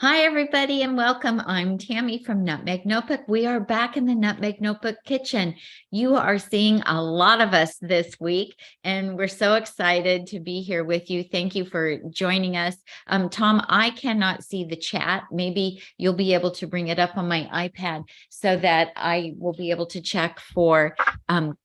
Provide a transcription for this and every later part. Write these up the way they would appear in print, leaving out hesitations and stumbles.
Hi, everybody, and welcome. I'm Tami from Nutmeg Notebook. We are back in the Nutmeg Notebook kitchen. You are seeing a lot of us this week, and we're so excited to be here with you. Thank you for joining us. Tom, I cannot see the chat. Maybe you'll be able to bring it up on my iPad so that I will be able to check for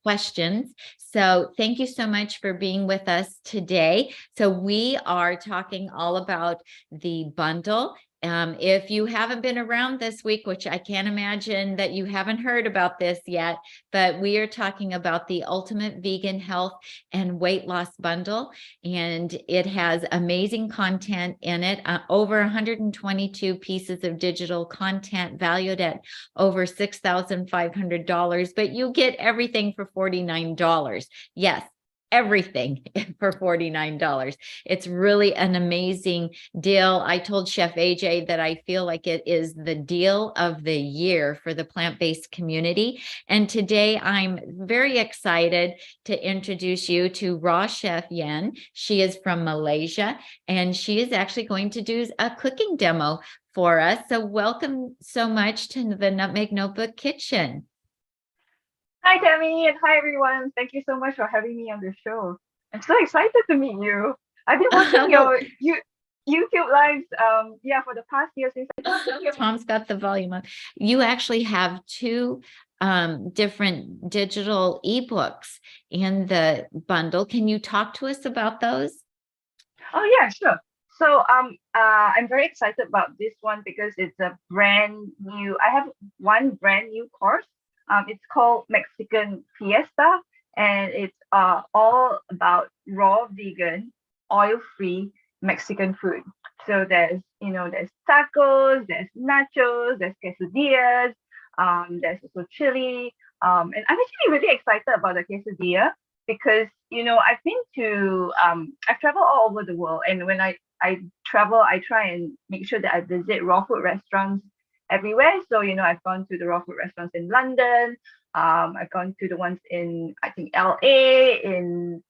questions. So thank you so much for being with us today. So we are talking all about the bundle. If you haven't been around this week, which I can't imagine that you haven't heard about this yet, but we are talking about the Ultimate Vegan Health and Weight Loss Bundle, and it has amazing content in it, over 122 pieces of digital content valued at over $6,500, but you get everything for $49. Yes, everything for $49. It's really an amazing deal. I told Chef AJ that I feel like it is the deal of the year for the plant-based community. And today I'm very excited to introduce you to Raw Chef Yen. She is from Malaysia, and she is actually going to do a cooking demo for us. So welcome so much to the Nutmeg Notebook kitchen. Hi, Tami, and hi, everyone. Thank you so much for having me on the show. I'm so excited to meet you. I've been watching Well, your YouTube lives, for the past year since Tom's got the volume up. You actually have two different digital ebooks in the bundle. Can you talk to us about those? Oh yeah, sure. So I'm very excited about this one because it's a brand new. I have one brand new course. It's called Mexican Fiesta, and it's all about raw vegan, oil-free Mexican food. So there's tacos, there's nachos, there's quesadillas, there's also chili. And I'm actually really excited about the quesadilla because I've traveled all over the world, and when I travel, I try and make sure that I visit raw food restaurants everywhere. So I've gone to the raw food restaurants in London. I've gone to the ones in, I think, LA, in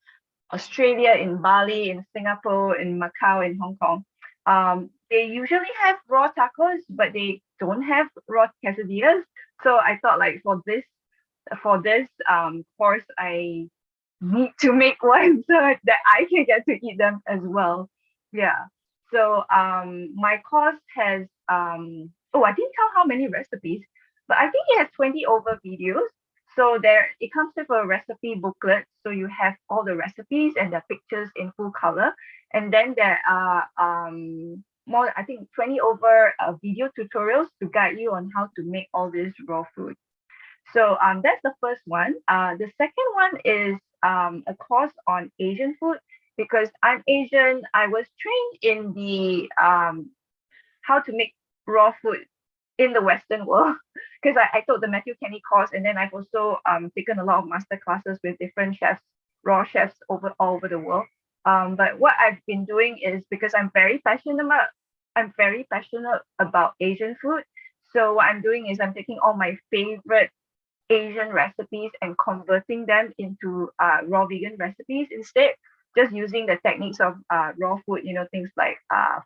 Australia, in Bali, in Singapore, in Macau, in Hong Kong. They usually have raw tacos, but they don't have raw quesadillas. So I thought, like, for this course, I need to make one so that I can get to eat them as well. Yeah. So my course has I didn't tell how many recipes, but I think it has 20 over videos. So it comes with a recipe booklet. So you have all the recipes and the pictures in full color. And then there are more, I think, 20 over video tutorials to guide you on how to make all this raw food. So that's the first one. The second one is a course on Asian food because I'm Asian. I was trained in the how to make raw food in the Western world because I took the Matthew Kenny course, and then I've also taken a lot of master classes with different chefs, raw chefs all over the world. But what I've been doing is because I'm very passionate about Asian food. So what I'm doing is I'm taking all my favorite Asian recipes and converting them into raw vegan recipes instead, just using the techniques of raw food, things like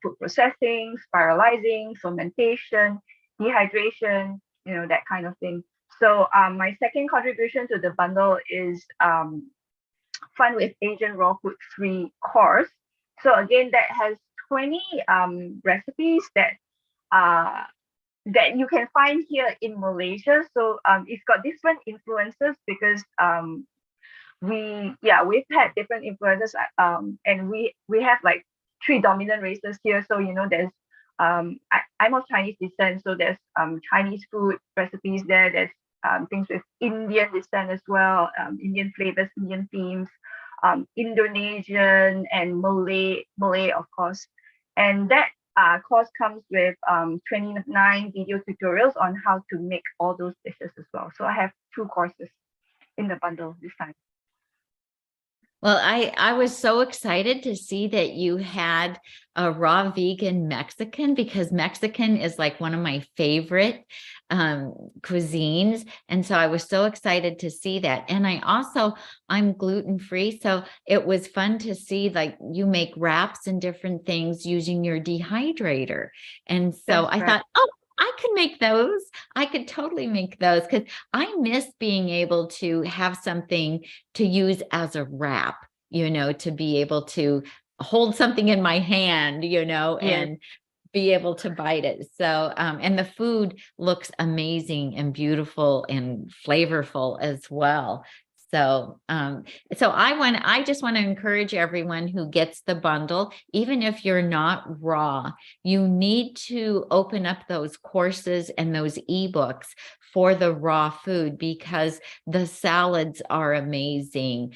food processing, spiralizing, fermentation, dehydration, that kind of thing. So my second contribution to the bundle is Fun with Asian Raw Food 3 course. So again, that has 20 recipes uh, that you can find here in Malaysia. So it's got different influences because we've had different influences, and we have like three dominant races here. So there's I'm of Chinese descent, so there's Chinese food recipes there. There's things with Indian descent as well, Indian flavors, Indian themes, Indonesian and Malay of course, and that course comes with 29 video tutorials on how to make all those dishes as well. So I have two courses in the bundle this time. Well, I was so excited to see that you had a raw vegan Mexican, because Mexican is like one of my favorite cuisines. And so I was so excited to see that. And I'm gluten free. So it was fun to see like you make wraps and different things using your dehydrator. And so That's I right. thought, oh, I could make those. I could totally make those, because I miss being able to have something to use as a wrap, to be able to hold something in my hand, Yes. and be able to bite it. So, and the food looks amazing and beautiful and flavorful as well. So, I just want to encourage everyone who gets the bundle, even if you're not raw, you need to open up those courses and those eBooks for the raw food, because the salads are amazing.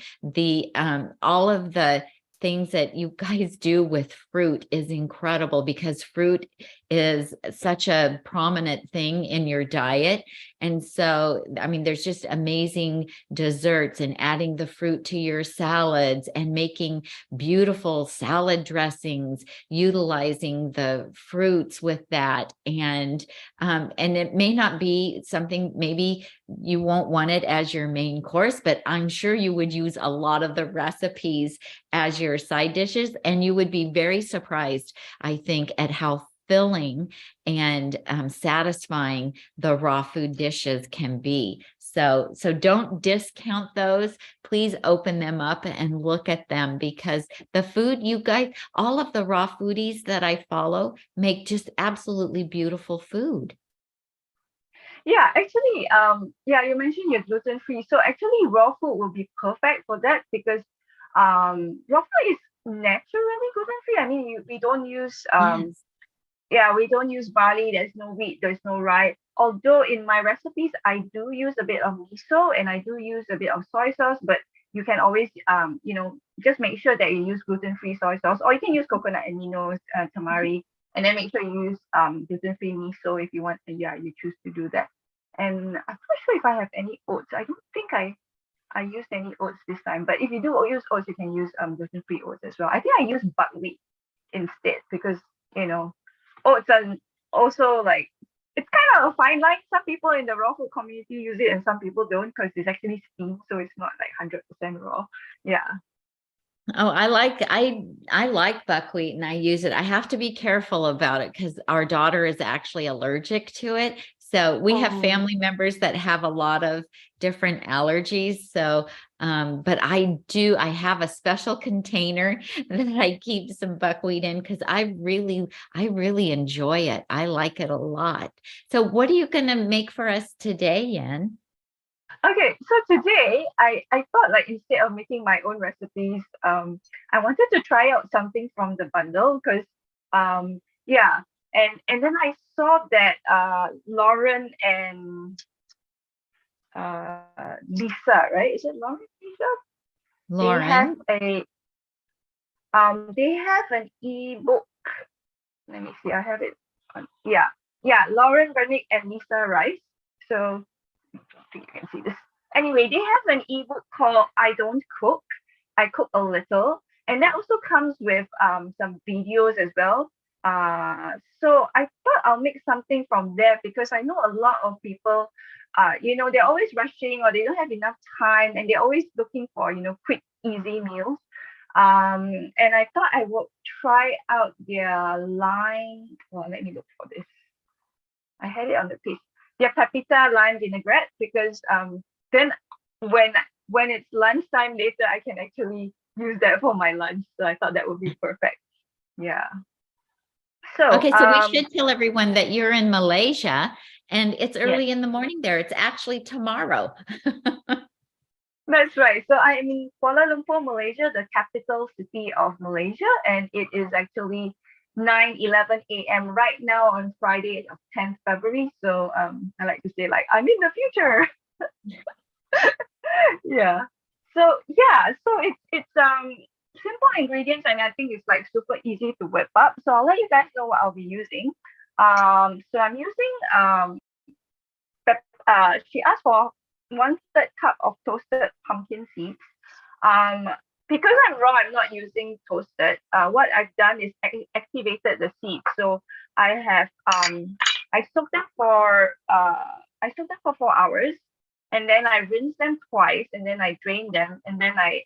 All of the things that you guys do with fruit is incredible, because fruit is such a prominent thing in your diet. And so, I mean, there's just amazing desserts, and adding the fruit to your salads and making beautiful salad dressings, utilizing the fruits with that. And it may not be something, maybe you won't want it as your main course, but I'm sure you would use a lot of the recipes as your side dishes. And you would be very surprised, I think, at how filling and satisfying the raw food dishes can be. So don't discount those. Please open them up and look at them, because the food, you guys, all of the raw foodies that I follow make just absolutely beautiful food. Yeah, actually, yeah, you mentioned you're gluten free. So actually, raw food will be perfect for that because raw food is naturally gluten free. I mean, we don't use Yes. yeah, we don't use barley. There's no wheat. There's no rye. Although in my recipes, I do use a bit of miso and I do use a bit of soy sauce. But you can always just make sure that you use gluten free soy sauce, or you can use coconut aminos, tamari, and then make sure you use gluten free miso if you want. Yeah, you choose to do that. And I'm not sure if I have any oats. I don't think I used any oats this time. But if you do use oats, you can use gluten free oats as well. I think I use buckwheat instead because you know oats are also like it's kind of a fine line. Some people in the raw food community use it and some people don't because it's actually steamed, so it's not like 100% raw. Yeah. Oh, I like buckwheat, and I use it. I have to be careful about it because our daughter is actually allergic to it. So we have Oh, family members that have a lot of different allergies. So, but I have a special container that I keep some buckwheat in, because I really enjoy it. I like it a lot. So what are you going to make for us today, Yen? okay, so today I thought like instead of making my own recipes, I wanted to try out something from the bundle because yeah, and then I saw that Lauren and Lisa, right? Is it Lauren Lisa? They have Lauren? a they have an ebook. Let me see, I have it on, yeah, Lauren Bernick and Lisa Rice. So I don't think you can see this. Anyway, they have an ebook called I Don't Cook, I Cook a Little. And that also comes with some videos as well. So I thought I'll make something from there because I know a lot of people, they're always rushing or they don't have enough time and they're always looking for, quick, easy meals. And I thought I would try out their line. Well, let me look for this. I had it on the page. Their pepita lime vinaigrette because then when when it's lunchtime later, I can actually use that for my lunch. So I thought that would be perfect. Yeah. So Okay, so we should tell everyone that you're in Malaysia and it's yes, early in the morning there. It's actually tomorrow. that's right. So I am in Kuala Lumpur, Malaysia, the capital city of Malaysia, and it is actually 9:11 a.m. right now on Friday of 10th February. So I like to say like I'm in the future. Yeah. So yeah, so it's simple ingredients and I think it's like super easy to whip up. So I'll let you guys know what I'll be using. So I'm using she asked for 1/3 cup of toasted pumpkin seeds. Um because I'm raw, I'm not using toasted. What I've done is activated the seeds. So I have I soak them for 4 hours, and then I rinse them twice, and then I drain them, and then I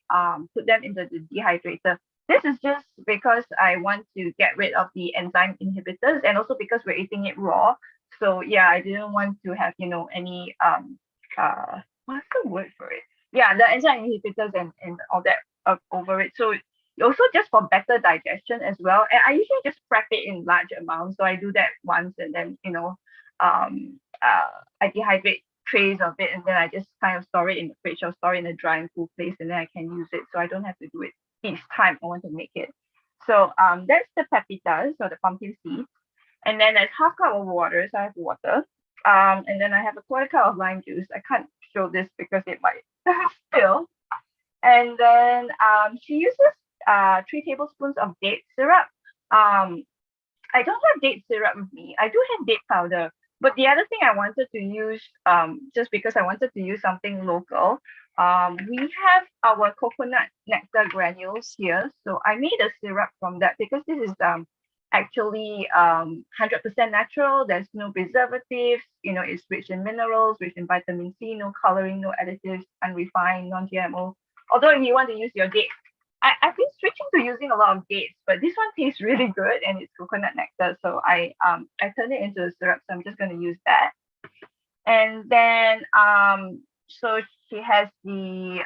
put them into the dehydrator. This is just because I want to get rid of the enzyme inhibitors, and also because we're eating it raw. So yeah, I didn't want to have any what's the word for it? Yeah, the enzyme inhibitors and all that over it. So also just for better digestion as well. And I usually just prep it in large amounts. So I do that once, and then I dehydrate trays of it, and then I just kind of store it in the fridge or store it in a dry and cool place, and then I can use it. So I don't have to do it each time I want to make it. So that's the pepitas or the pumpkin seeds. And then there's half cup of water, so I have water. And then I have a quarter cup of lime juice. I can't show this because it might spill. And then she uses 3 tablespoons of date syrup. I don't have date syrup with me. I do have date powder. But the other thing I wanted to use, just because I wanted to use something local, we have our coconut nectar granules here. So I made a syrup from that because this is actually 100% natural. There's no preservatives. It's rich in minerals, rich in vitamin C, no coloring, no additives, unrefined, non-GMO. Although if you want to use your dates, I've been switching to using a lot of dates, but this one tastes really good and it's coconut nectar. So I turned it into a syrup. So I'm just going to use that. And then so she has the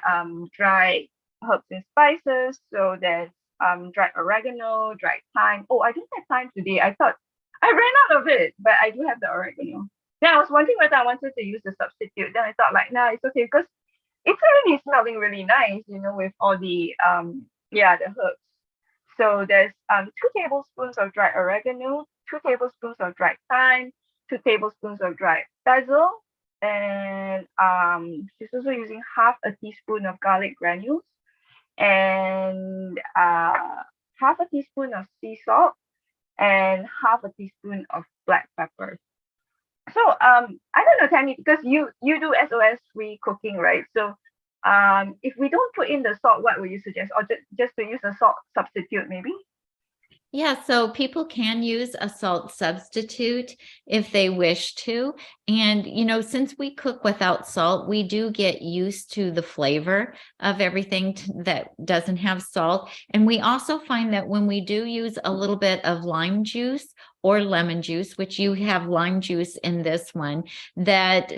dried herbs and spices. So there's dried oregano, dried thyme. Oh, I didn't have thyme today. I thought I ran out of it, but I do have the oregano. Then I was wondering whether I wanted to use the substitute. Then I thought nah, it's okay because it's already smelling really nice, with all the the herbs. So there's 2 tablespoons of dried oregano, 2 tablespoons of dried thyme, 2 tablespoons of dried basil, and she's also using half a teaspoon of garlic granules, and half a teaspoon of sea salt, and half a teaspoon of black pepper. So I don't know, Tami, because you do SOS free cooking, right? So if we don't put in the salt, what would you suggest? Or just to use a salt substitute, maybe? Yeah, so people can use a salt substitute if they wish to. And, since we cook without salt, we do get used to the flavor of everything that doesn't have salt. And we also find that when we do use a little bit of lime juice or lemon juice, which you have lime juice in this one, that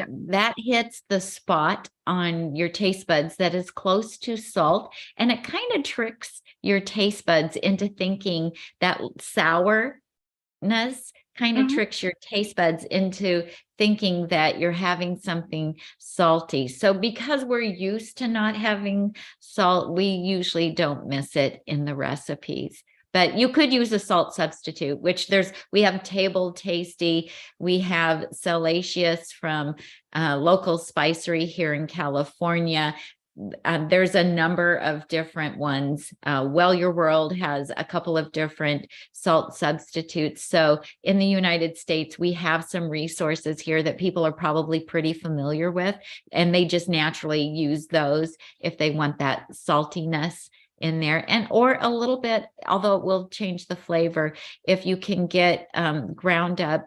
hits the spot on your taste buds that is close to salt. And it kind of tricks your taste buds into thinking that sourness kind of tricks your taste buds into thinking that you're having something salty. So because we're used to not having salt, we usually don't miss it in the recipes. But you could use a salt substitute, which we have Table Tasty. We have Salacious from local spicery here in California. There's a number of different ones. Well Your World has a couple of different salt substitutes. So in the United States, we have some resources here that people are probably pretty familiar with, and they just naturally use those if they want that saltiness in there, or a little bit, although it will change the flavor, if you can get ground up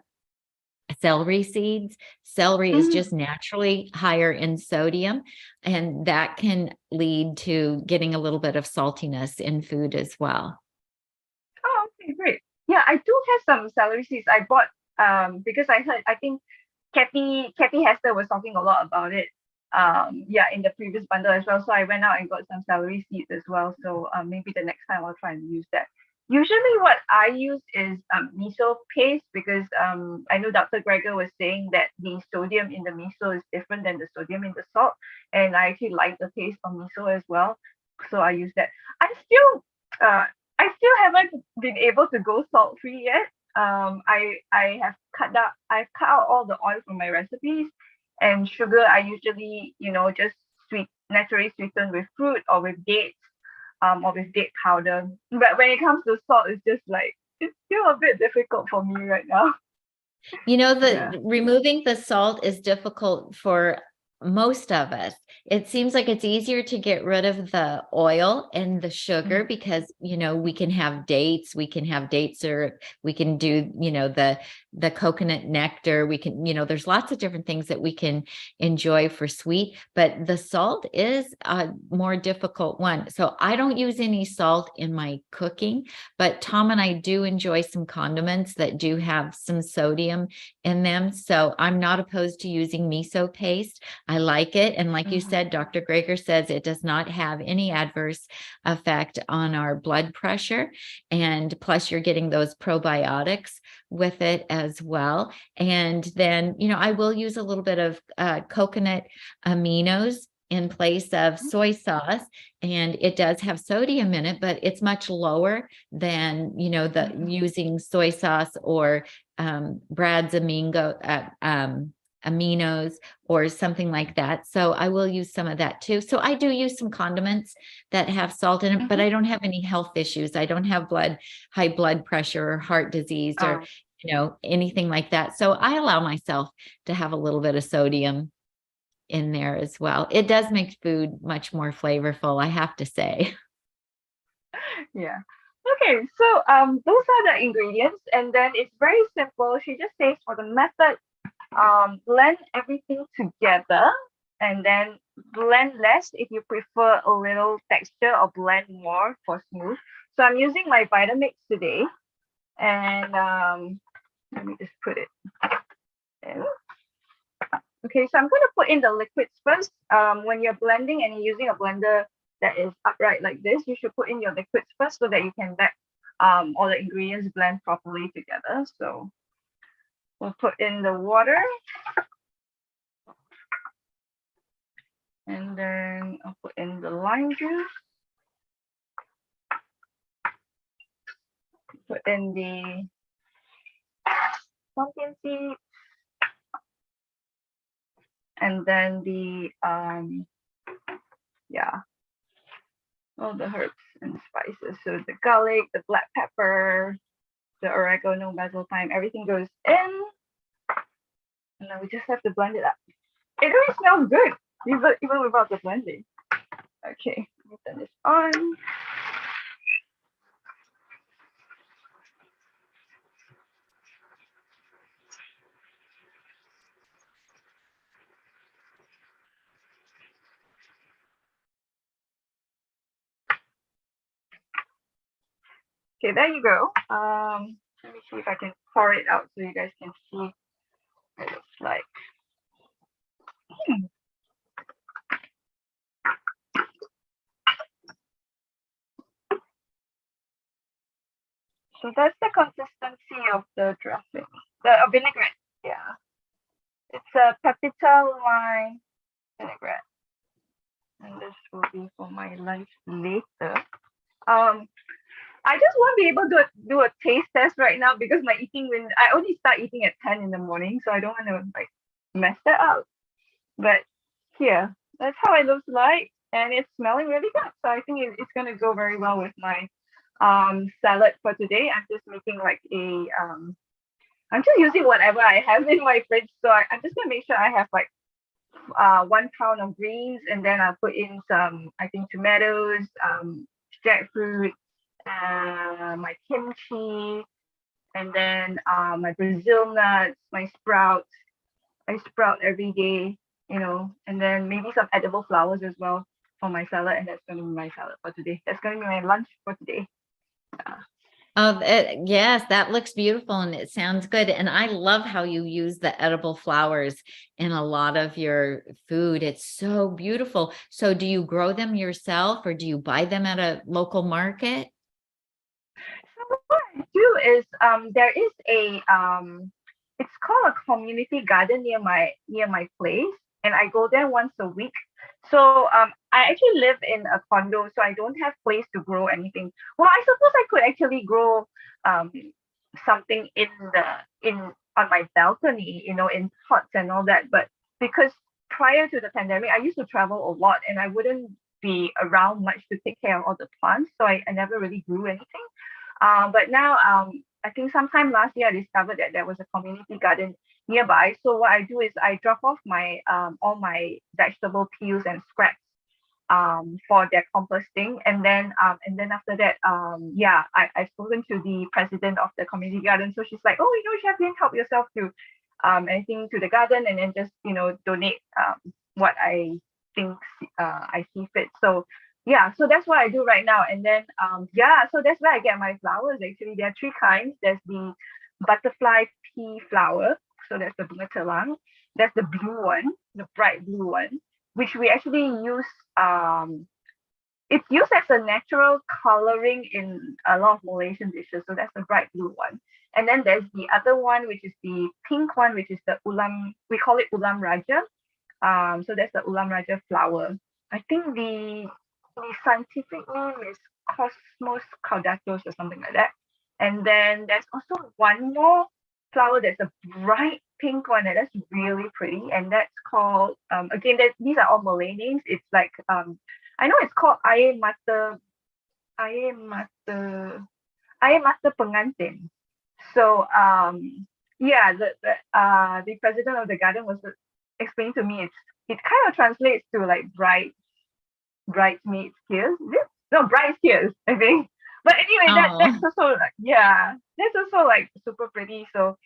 celery seeds. Celery is just naturally higher in sodium, and that can lead to getting a little bit of saltiness in food as well. Oh, okay, great. Yeah, I do have some celery seeds. I bought because I think Kathy Hester was talking a lot about it in the previous bundle as well. So I went out and got some celery seeds as well. So maybe the next time I'll try and use that. Usually what I use is miso paste because I know Dr. Greger was saying that the sodium in the miso is different than the sodium in the salt. And I actually like the taste of miso as well. So I use that. I still haven't been able to go salt free yet. I've cut out all the oil from my recipes, and sugar I usually just naturally sweeten with fruit or with dates, or with date powder. But when it comes to salt, it's just like it's still a bit difficult for me right now. Removing the salt is difficult for most of us, it seems like it's easier to get rid of the oil and the sugar Mhm. because, we can have dates, or we can do, the coconut nectar. We can, there's lots of different things that we can enjoy for sweet, but the salt is a more difficult one. So I don't use any salt in my cooking, but Tom and I do enjoy some condiments that do have some sodium in them. So I'm not opposed to using miso paste. I like it. And like you said, Dr. Greger says it does not have any adverse effect on our blood pressure. And plus, you're getting those probiotics with it as well. And then, I will use a little bit of coconut aminos in place of soy sauce, and it does have sodium in it, but it's much lower than the using soy sauce or Brad's aminos or something like that. So I will use some of that too. So I do use some condiments that have salt in it, but I don't have any health issues. I don't have high blood pressure or heart disease or anything like that. So I allow myself to have a little bit of sodium in there as well. It does make food much more flavorful, I have to say. Yeah. Okay, so those are the ingredients, and then it's very simple. She just says for the method, blend everything together, and then blend less if you prefer a little texture, or blend more for smooth. So I'm using my Vitamix today, and let me just put it in. Okay, so I'm going to put in the liquids first. When you're blending and you're using a blender that is upright like this, you should put in your liquids first so that you can let all the ingredients blend properly together. So we'll put in the water, and then I'll put in the lime juice, put in the pumpkin seed, and then the all the herbs and spices. So the garlic, the black pepper, the oregano, basil, thyme, everything goes in. And then we just have to blend it up. It really smells good, even without the blending. Okay, let me turn this on. Okay, there you go. Let me see if I can pour it out so you guys can see what it looks like. So that's the consistency of the dressing, the vinaigrette. Yeah, it's a pepita wine vinaigrette, and this will be for my lunch later. I just won't be able to do a taste test right now because my eating when I only start eating at 10 in the morning, so I don't want to like mess that up. But here, that's how it looks like, and it's smelling really good. So I think it's gonna go very well with my salad for today. I'm just making like I'm just using whatever I have in my fridge. So I'm just gonna make sure I have like 1 pound of greens, and then I'll put in some, I think, tomatoes, jackfruit, my kimchi, and then my Brazil nuts, my sprouts. I sprout every day, and then maybe some edible flowers as well for my salad, and that's going to be my salad for today. That's going to be my lunch for today. Yes, that looks beautiful and it sounds good. And I love how you use the edible flowers in a lot of your food. It's so beautiful. So do you grow them yourself or do you buy them at a local market? So what I do is there is it's called a community garden near my place, and I go there once a week. So I actually live in a condo, so I don't have place to grow anything. Well, I suppose I could actually grow um something in on my balcony, in pots and all that. But because prior to the pandemic, I used to travel a lot, and I wouldn't be around much to take care of all the plants, so I never really grew anything. But now, I think sometime last year, I discovered that there was a community garden nearby. So what I do is I drop off my all my vegetable peels and scraps for their composting, and then after that, yeah, I've spoken to the president of the community garden. So she's like, oh, Chef Lynn, help yourself to anything to the garden, and then just donate what I think I see fit. So yeah, so that's what I do right now. And then yeah, so that's where I get my flowers. Actually, there are three kinds. There's the butterfly pea flower, so that's the bunga telang. There's the blue one, the bright blue one, which we actually use. It's used as a natural coloring in a lot of Malaysian dishes. So that's the bright blue one. And then there's the other one, which is the pink one, which is the ulam. We call it ulam raja. So that's the ulam raja flower. I think the scientific name is Cosmos caudatus or something like that. And then there's also one more flower that's a bright pink one, and that's really pretty. And that's called again, these are all Malay names. It's like I know it's called air mata pengantin. So yeah, the president of the garden was explaining to me it kind of translates to like bridesmaids tears. Is it? No, bride's tears, I think. But anyway, Oh, that's also like, yeah, that's also like super pretty. So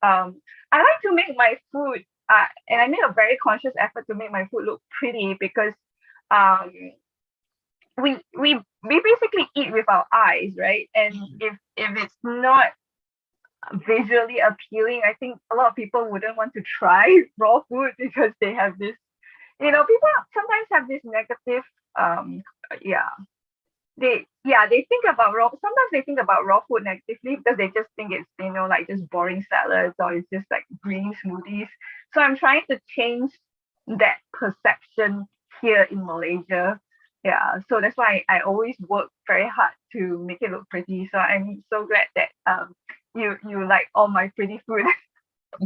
I like to make my food and I make a very conscious effort to make my food look pretty because um we basically eat with our eyes, right? And if it's not visually appealing, I think a lot of people wouldn't want to try raw food because they have this, people sometimes have this negative yeah they think about raw sometimes they think about raw food negatively because they just think it's like just boring salads or it's just like green smoothies. So I'm trying to change that perception here in Malaysia. Yeah, so that's why I always work very hard to make it look pretty. So I'm so glad that you like all my pretty food.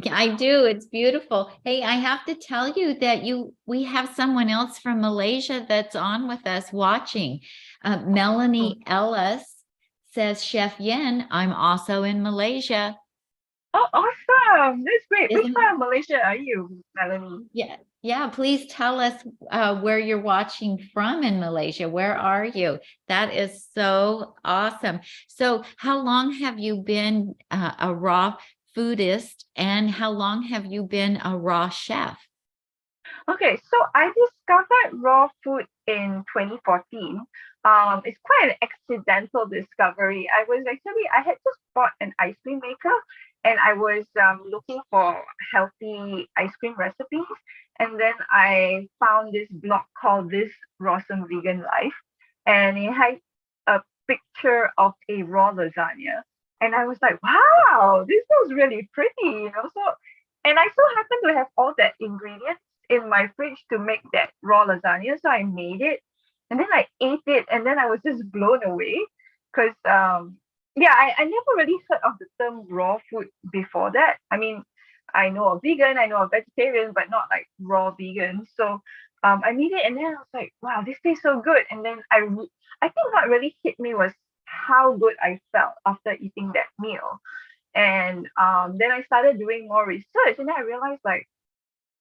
yeah, I do. It's beautiful. Hey, I have to tell you that we have someone else from Malaysia that's on with us watching. Melanie Ellis says, Chef Yen, I'm also in Malaysia. Oh, awesome! That's great. Which Isn't part of Malaysia are you, Melanie? Yeah, yeah. Please tell us where you're watching from in Malaysia. Where are you? That is so awesome. So, how long have you been a raw foodist, and how long have you been a raw chef? Okay, so I discovered raw food in 2014. It's quite an accidental discovery. I had just bought an ice cream maker and I was looking for healthy ice cream recipes. And then I found this blog called This Rawesome Vegan Life. And it had a picture of a raw lasagna. And I was like, wow, this looks really pretty. So, and I so happen to have all that ingredients in my fridge to make that raw lasagna. So I made it and then I ate it and then I was just blown away because yeah, I never really heard of the term raw food before that. I mean, I know of vegan, I know of vegetarian, but not like raw vegan. So I made it and then I was like, wow, this tastes so good. And then I think what really hit me was how good I felt after eating that meal. And then I started doing more research and then I realized like,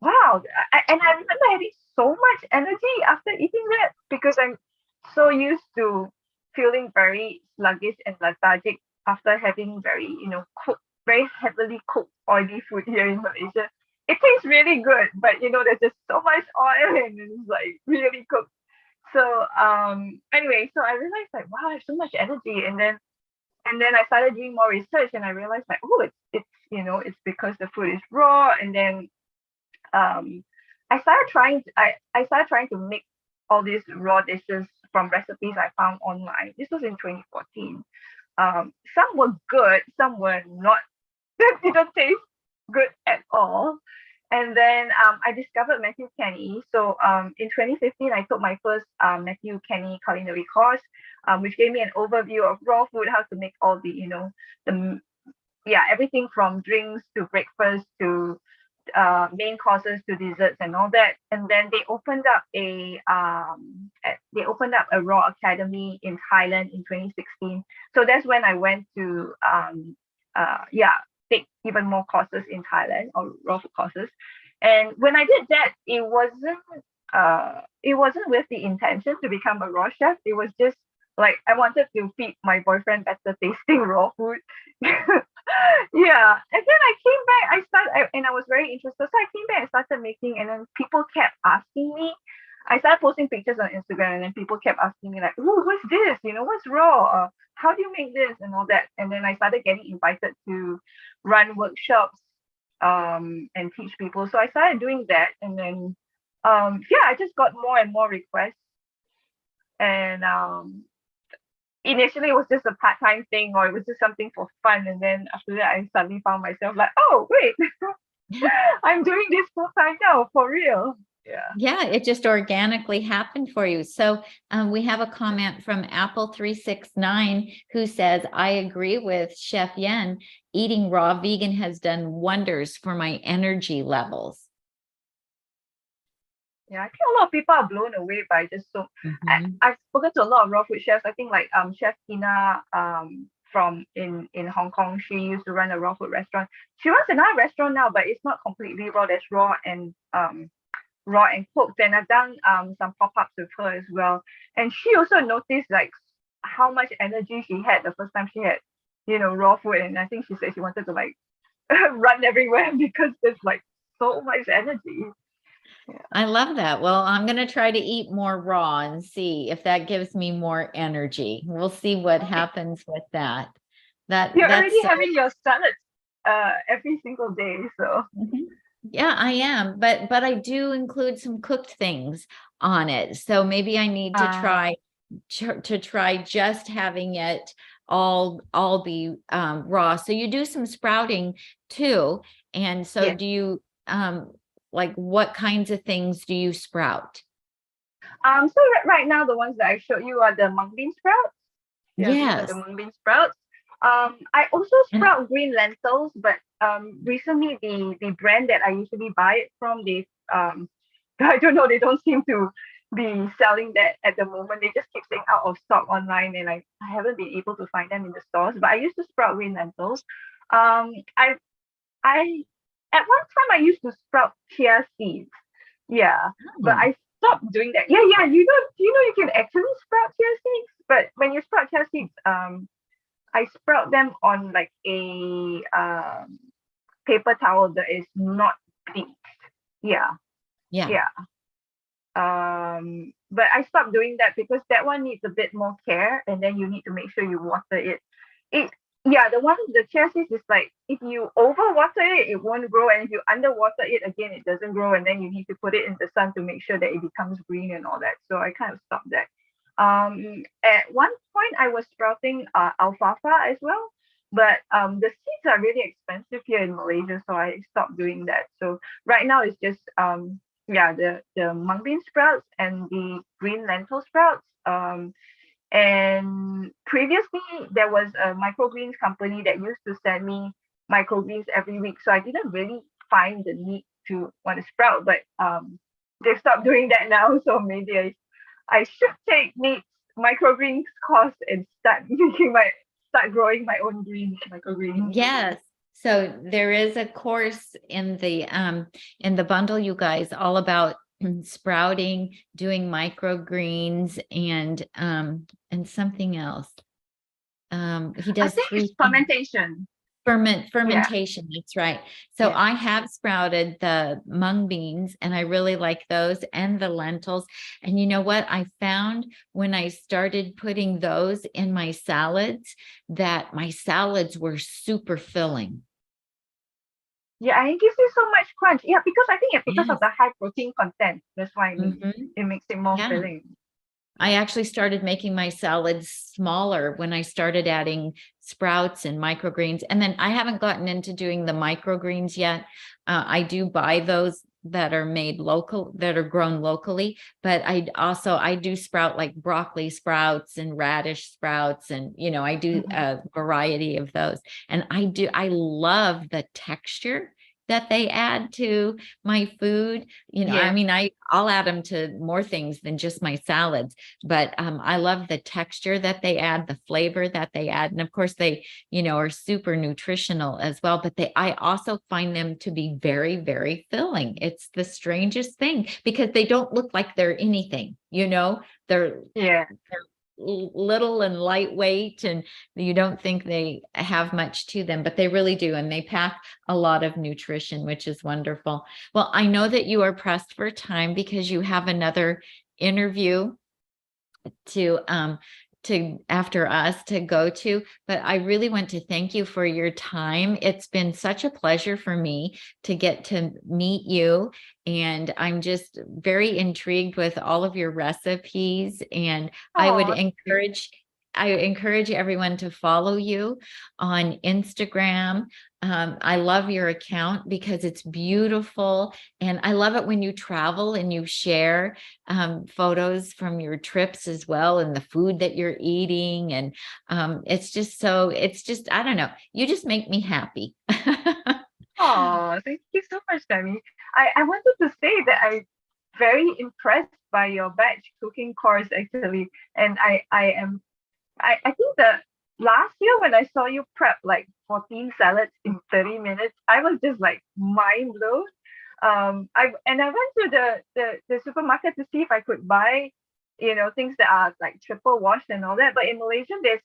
wow. And I remember having so much energy after eating that because I'm so used to feeling very sluggish and lethargic after having very heavily cooked oily food here in Malaysia. It tastes really good, but there's just so much oil and it's like really cooked. So anyway, so I realized like, wow, I have so much energy. And then I started doing more research and I realized like, oh, it's because the food is raw. And then um, I started trying to make all these raw dishes from recipes I found online. This was in 2014. Some were good, some were not. They didn't taste good at all. And then I discovered Matthew Kenny. So in 2015, I took my first Matthew Kenny culinary course, which gave me an overview of raw food, how to make all the everything from drinks to breakfast to main courses to desserts and all that. And then they opened up a raw academy in Thailand in 2016. So that's when I went to take even more courses in Thailand, or raw food courses. And when I did that, it wasn't with the intention to become a raw chef. It was just like I wanted to feed my boyfriend better tasting raw food. Yeah. And then I came back, and I was very interested. So I came back and started making, and then people kept asking me. I started posting pictures on Instagram, and then people kept asking me like, "Oh, what's this? What's raw? How do you make this?" and all that. And then I started getting invited to run workshops, and teach people. So I started doing that, and then yeah, I just got more and more requests. And initially it was just a part-time thing, or it was just something for fun, and then after that I suddenly found myself like, oh wait, I'm doing this full-time now, for real. Yeah, it just organically happened for you. So we have a comment from Apple369 who says, I agree with Chef Yen. Eating raw vegan has done wonders for my energy levels. Yeah, I think a lot of people are blown away by this. So I've spoken to a lot of raw food chefs. I think like Chef Tina from in Hong Kong, she used to run a raw food restaurant. She runs another restaurant now, but it's not completely raw. There's raw and cooked. And I've done some pop-ups with her as well. And she also noticed like how much energy she had the first time she had, raw food. And I think she said she wanted to like run everywhere because there's like so much energy. Yeah. I love that. Well, I'm going to try to eat more raw and see if that gives me more energy. We'll see what happens with that. You're already having your salad every single day, so. Yeah, I am, but I do include some cooked things on it. So maybe I need to try just having it all be raw. So you do some sprouting too, and so do you like what kinds of things do you sprout? So right now the ones that I showed you are the mung bean sprouts. Yes, the mung bean sprouts. I also sprout green lentils, but recently the brand that I usually buy it from, they I don't know, they don't seem to be selling that at the moment. They just keep saying out of stock online, and I haven't been able to find them in the stores. But I used to sprout green lentils. I at one time I used to sprout chia seeds. Yeah, but I stopped doing that. Yeah, you can actually sprout chia seeds, but when you sprout chia seeds, I sprout them on like a paper towel that is not bleached. Yeah. But I stopped doing that because that one needs a bit more care, and then you need to make sure you water it. The chia seeds is like if you overwater it, it won't grow, and if you underwater it again, it doesn't grow, and then you need to put it in the sun to make sure that it becomes green and all that. So I kind of stopped that. At one point I was sprouting alfalfa as well, but the seeds are really expensive here in Malaysia, so I stopped doing that. So right now it's just the mung bean sprouts and the green lentil sprouts. And previously there was a microgreens company that used to send me microgreens every week, so I didn't really find the need to want to sprout, but they stopped doing that now, so maybe I should take Nate's microgreens course and start growing my own microgreens. Yes. So there is a course in the bundle, you guys, all about sprouting, doing microgreens, and something else. He does fermentation. Fermentation. That's right. So I have sprouted the mung beans, and I really like those, and the lentils. And you know what? I found when I started putting those in my salads that my salads were super filling. Yeah, it gives you so much crunch. Yeah, because I think because of the high protein content, that's why it makes it more filling. I actually started making my salads smaller when I started adding sprouts and microgreens. And then I haven't gotten into doing the microgreens yet. I do buy those that are made local, that are grown locally, but I do sprout like broccoli sprouts and radish sprouts, and I do a variety of those. And I love the texture that they add to my food. I Yeah. mean, I'll add them to more things than just my salads, but I love the texture that they add, the flavor that they add. And of course they, are super nutritional as well, but I also find them to be very, very filling. It's the strangest thing because they don't look like they're anything, they're Yeah. little and lightweight, and you don't think they have much to them, but they really do. And they pack a lot of nutrition, which is wonderful. Well, I know that you are pressed for time because you have another interview to after us to go to, but I really want to thank you for your time. It's been such a pleasure for me to get to meet you, and I'm just very intrigued with all of your recipes, and Oh, I encourage everyone to follow you on Instagram. I love your account because it's beautiful, and I love it when you travel and you share photos from your trips as well, and the food that you're eating. And I don't know, you just make me happy. oh, thank you so much, Tami. I wanted to say that I'm very impressed by your batch cooking course actually. And I think that last year when I saw you prep like 14 salads in 30 minutes, I was just like mind blown. I went to the supermarket to see if I could buy, things that are like triple washed and all that. But in Malaysia, there's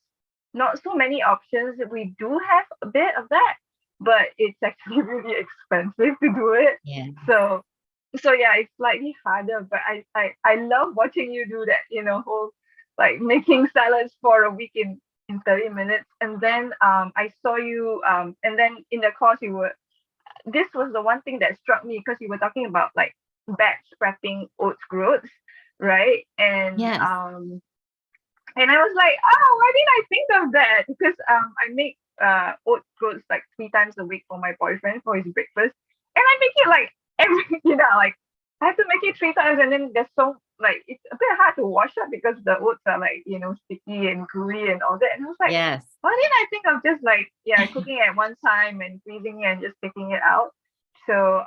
not so many options. We do have a bit of that, but it's actually really expensive to do it. Yeah. So yeah, it's slightly harder. But I love watching you do that. Whole like making salads for a week in 30 minutes. And then I saw you and then in the course this was the one thing that struck me because you were talking about like batch prepping oats groats, right? Yes. And I was like, oh, why didn't I think of that? Because I make oats groats like 3 times a week for my boyfriend for his breakfast. And I make it like every like I have to make it 3 times, and then there's so like it's a bit hard to wash up because the oats are like sticky and gooey and all that. And I was like, Yes. why didn't I think of just like cooking at one time and freezing it and just taking it out? So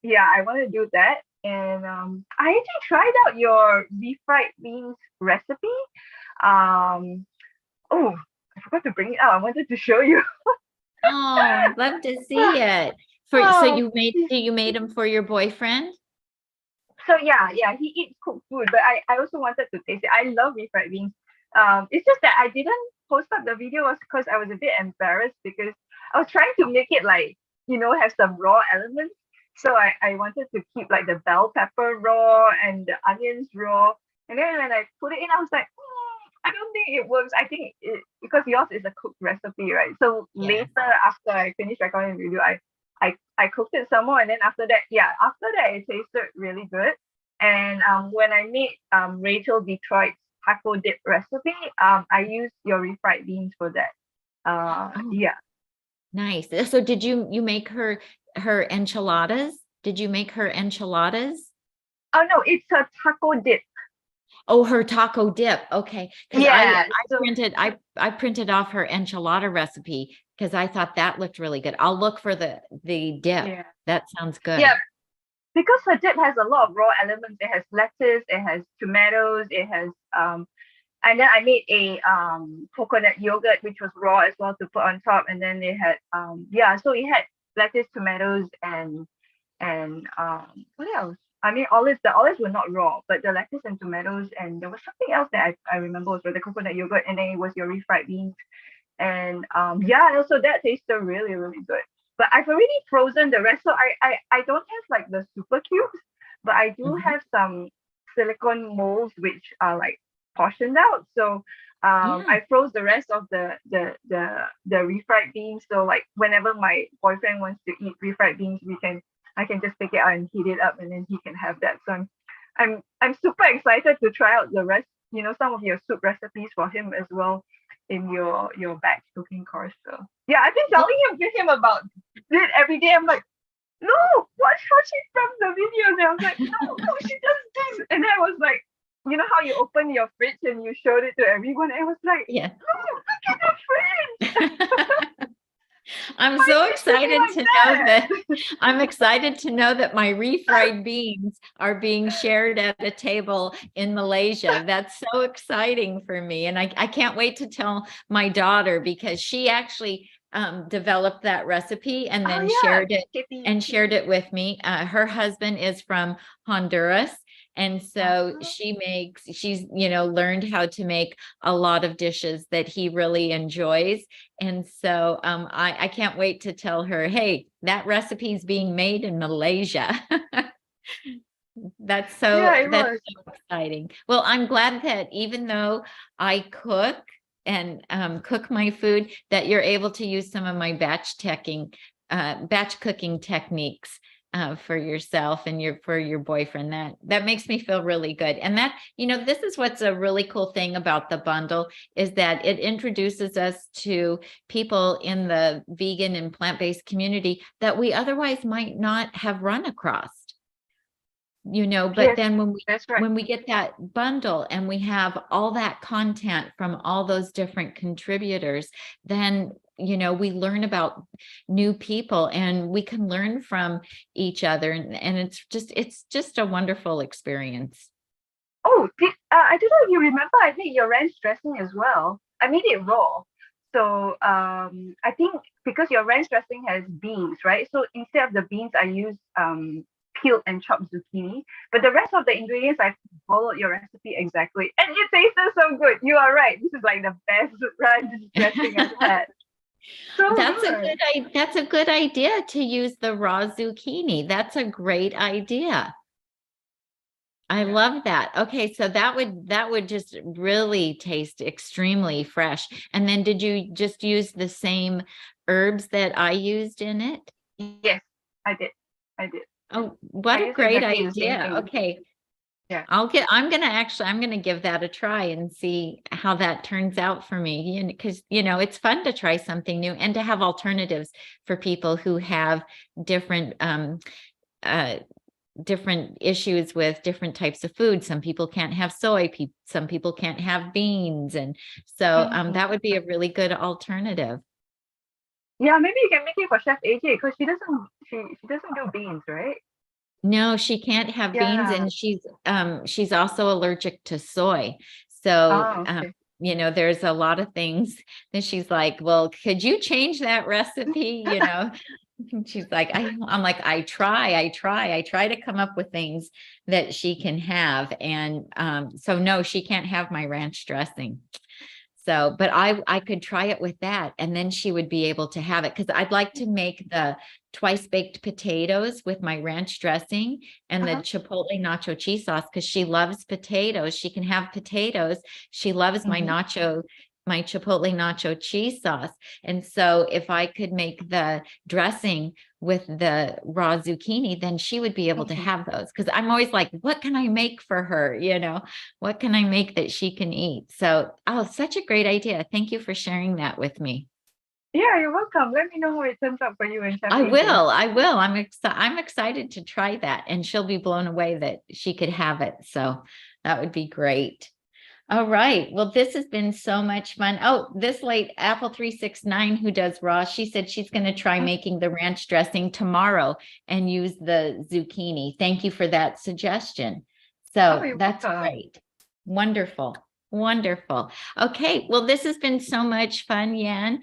yeah, I want to do that. And I actually tried out your refried beans recipe. Oh, I forgot to bring it out. I wanted to show you. Oh, I'd love to see it. So Oh, you made them for your boyfriend? so yeah, he eats cooked food, but I also wanted to taste it. I love refried beans. It's just that I didn't post up the video was because I was a bit embarrassed because I was trying to make it like have some raw elements. So I wanted to keep like the bell pepper raw and the onions raw. And then when I put it in, I was like, I don't think it works. I think because yours is a cooked recipe, right? So Yes. later after I finished recording the video, I cooked it some more, and then after that it tasted really good. And when I made Rachel Detroit's taco dip recipe, I used your refried beans for that. Oh, Yeah. nice. So did you make her enchiladas? Did you make her enchiladas? Oh no, it's a taco dip. Oh, her taco dip. Okay. Because Yeah. So I printed off her enchilada recipe because I thought that looked really good. I'll look for the dip. yeah, That sounds good. yeah. Because her dip has a lot of raw elements. It has lettuce, it has tomatoes, it has and then I made a coconut yogurt which was raw as well to put on top, and then they had so it had lettuce, tomatoes, and what else? I mean olives. The olives were not raw, but the lettuce and tomatoes, and there was something else that I remember was the coconut yogurt, and then it was your refried beans. And also that tasted really, really good. But I've already frozen the rest. So I don't have like the super cubes, but I do Mhm. have some silicone molds which are like portioned out. So Yeah. I froze the rest of the refried beans. So like whenever my boyfriend wants to eat refried beans, I can just take it out and heat it up, and then he can have that. So I'm super excited to try out the rest, some of your soup recipes for him as well in your batch cooking course. So yeah, I've been Well, telling him about it every day. I'm like, no, watch how she from the videos. And I was like, no, she does this. And I was like, you know how you open your fridge and you showed it to everyone? I was like, yeah. no, look at the fridge. I'm Why so is it to be excited like to know that? that I'm excited to know that my refried beans are being shared at a table in Malaysia. That's so exciting for me. And I can't wait to tell my daughter because she actually developed that recipe and Oh then yeah, and KP. shared it with me. Her husband is from Honduras. And so Uh-huh. she's, learned how to make a lot of dishes that he really enjoys. And so I can't wait to tell her, hey, that recipe is being made in Malaysia. Yeah, it That's was. so exciting. Well, I'm glad that even though I cook and cook my food, that you're able to use some of my batch cooking techniques for yourself and for your boyfriend. That makes me feel really good. And this is what's a really cool thing about the bundle is that it introduces us to people in the vegan and plant-based community that we otherwise might not have run across. But Yes, then that's right. when we get that bundle and we have all that content from all those different contributors, then we learn about new people and we can learn from each other, and it's just a wonderful experience. Oh, I don't know if you remember, I made your ranch dressing as well. I made it raw. So I think because your ranch dressing has beans, right? So instead of the beans, I use peeled and chopped zucchini. But the rest of the ingredients, I followed your recipe exactly. And it tasted so good. You are right. This is like the best ranch dressing I've had. So good. That's a good idea to use the raw zucchini. That's a great idea. I Yeah. love that. Okay, so that would just really taste extremely fresh. And then did you just use the same herbs that I used in it? Yes, I did. I did. Oh, I what a used great exactly the same idea. thing. Okay. Yeah. I'm gonna give that a try and see how that turns out for me. Because it's fun to try something new and to have alternatives for people who have different uh different issues with different types of food. Some people can't have soy, some people can't have beans. And so that would be a really good alternative. Yeah, maybe you can make it for Chef AJ because she doesn't do beans, right? No, she can't have beans, Yeah. and she's also allergic to soy. So Oh, okay. there's a lot of things that she's like, well, could you change that recipe? And she's like, I'm like, I try to come up with things that she can have. And so no, she can't have my ranch dressing. So, but I could try it with that, and then she would be able to have it, because I'd like to make the twice baked potatoes with my ranch dressing and the Uh-huh. chipotle nacho cheese sauce, because she loves potatoes. She can have potatoes. She loves Mm-hmm. my chipotle nacho cheese sauce. And so if I could make the dressing with the raw zucchini, then she would be able to Mm-hmm. have those. Because I'm always like, what can I make for her? What can I make that she can eat? So, oh, such a great idea. Thank you for sharing that with me. Yeah, you're welcome. Let me know how it turns out for you and Chef I AJ. will. I will. I'm excited to try that, and she'll be blown away that she could have it. So that would be great. All right. Well, this has been so much fun. Oh, this late Apple 369 who does raw, she said she's going to try making the ranch dressing tomorrow and use the zucchini. Thank you for that suggestion. Oh, So you're that's welcome. great. Wonderful. Wonderful. Okay. Well, this has been so much fun, Yan.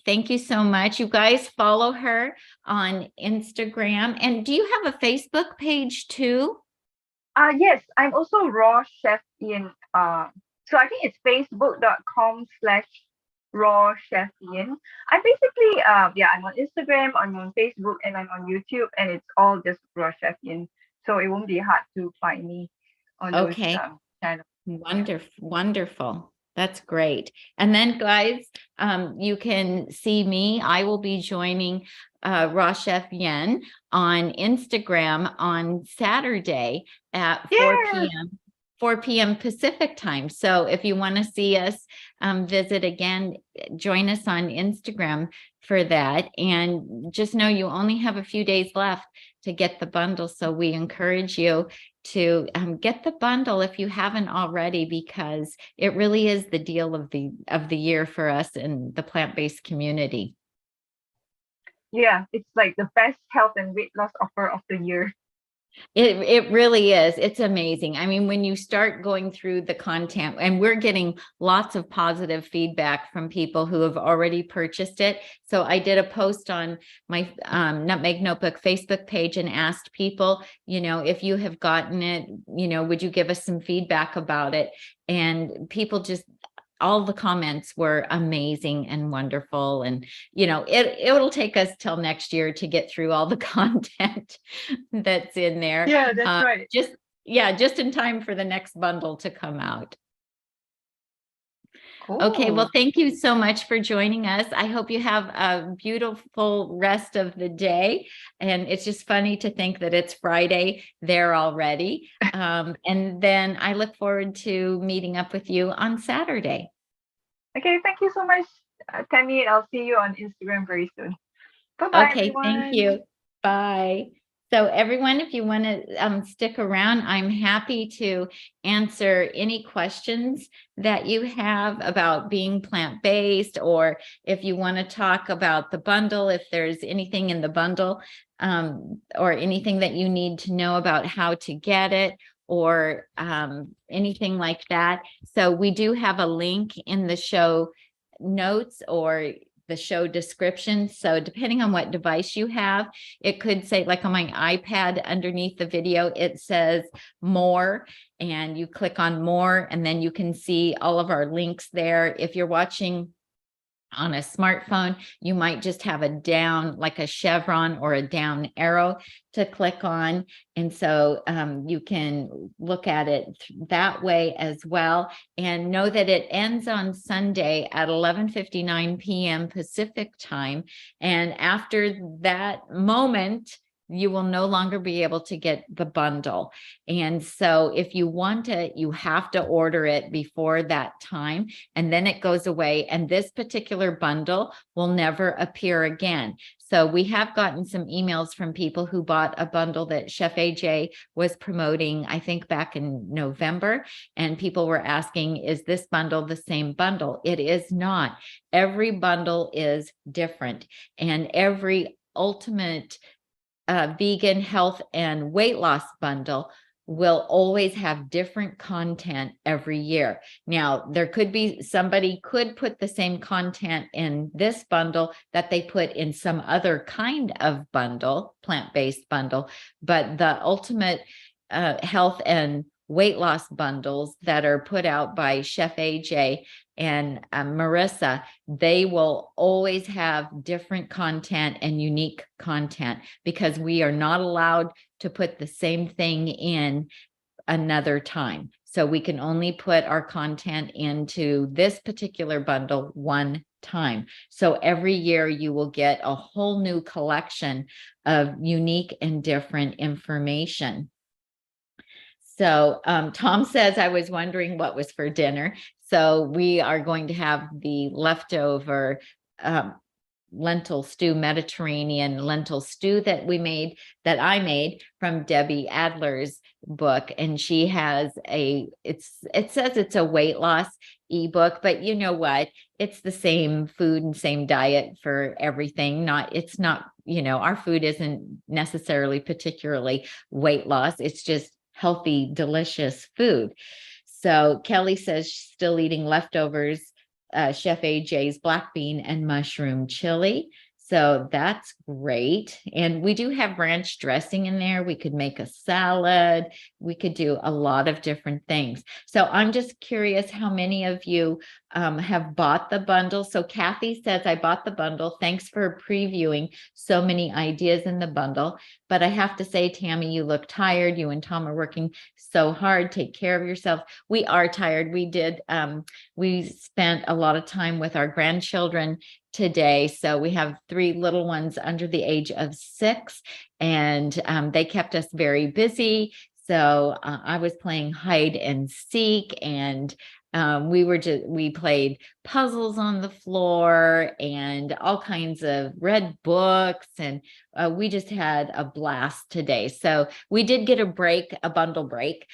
Thank you so much. You guys follow her on Instagram. And do you have a Facebook page too? Yes, I'm also Raw Chef Ian. So I think it's facebook.com/Raw Chef Ian. I'm basically yeah, I'm on Instagram, I'm on Facebook, and I'm on YouTube, and it's all just Raw Chef Ian. So it won't be hard to find me on those Okay. channels. Yeah. Wonderful, wonderful. That's great. And then, guys, you can see me. I will be joining Raw Chef Yen on Instagram on Saturday at 4 Yeah. p.m. 4 p.m. Pacific time. So if you want to see us visit again, join us on Instagram for that. And just know you only have a few days left to get the bundle. So we encourage you to get the bundle if you haven't already, because it really is the deal of the year for us in the plant-based community. Yeah, it's like the best health and weight loss offer of the year. It really is. It's amazing. I mean, when you start going through the content, and we're getting lots of positive feedback from people who have already purchased it. So I did a post on my Nutmeg Notebook Facebook page and asked people, if you have gotten it, would you give us some feedback about it? And people just, all the comments were amazing and wonderful. And, it'll take us till next year to get through all the content that's in there. Yeah, that's right. Just in time for the next bundle to come out. Cool. Okay, well, thank you so much for joining us. I hope you have a beautiful rest of the day. And it's just funny to think that it's Friday there already. And then I look forward to meeting up with you on Saturday. Okay, thank you so much, Tami. I'll see you on Instagram very soon. Bye-bye, Okay, everyone. thank you. Bye. So everyone, if you want to stick around, I'm happy to answer any questions that you have about being plant-based, or if you want to talk about the bundle, if there's anything in the bundle or anything that you need to know about how to get it, or anything like that. So we do have a link in the show notes or the show description. So depending on what device you have, it could say, like on my iPad, underneath the video, it says more, and you click on more, and then you can see all of our links there. If you're watching on a smartphone, you might just have a down, like a chevron or a down arrow to click on. And so you can look at it that way as well. And know that it ends on Sunday at 11:59 p.m. Pacific time. And after that moment, you will no longer be able to get the bundle. And so if you want it, you have to order it before that time, and then it goes away. And this particular bundle will never appear again. So we have gotten some emails from people who bought a bundle that Chef AJ was promoting, I think back in November, and people were asking, is this bundle the same bundle? It is not. Every bundle is different, and every ultimate vegan health and weight loss bundle will always have different content every year. Now, there could be, somebody could put the same content in this bundle that they put in some other kind of bundle, plant-based bundle, but the ultimate health and weight loss bundles that are put out by Chef AJ and Marissa, they will always have different content and unique content, because we are not allowed to put the same thing in another time. So we can only put our content into this particular bundle one time. So every year you will get a whole new collection of unique and different information. So Tom says, I was wondering what was for dinner. So we are going to have the leftover lentil stew, Mediterranean lentil stew that I made from Debbie Adler's book. And she has it says it's a weight loss ebook, but you know what? It's the same food and same diet for everything. It's not, our food isn't necessarily particularly weight loss. It's just healthy, delicious food. So Kelly says she's still eating leftovers, Chef AJ's black bean and mushroom chili. So that's great. And we do have ranch dressing in there. We could make a salad. We could do a lot of different things. So I'm just curious how many of you have bought the bundle. So Kathy says, I bought the bundle. Thanks for previewing so many ideas in the bundle. But I have to say, Tami, you look tired. You and Tom are working so hard. Take care of yourself. We are tired. We spent a lot of time with our grandchildren today. So we have 3 little ones under the age of 6, and they kept us very busy. So I was playing hide and seek, and we played puzzles on the floor and all kinds of read books, and we just had a blast today. So we did get a bundle break,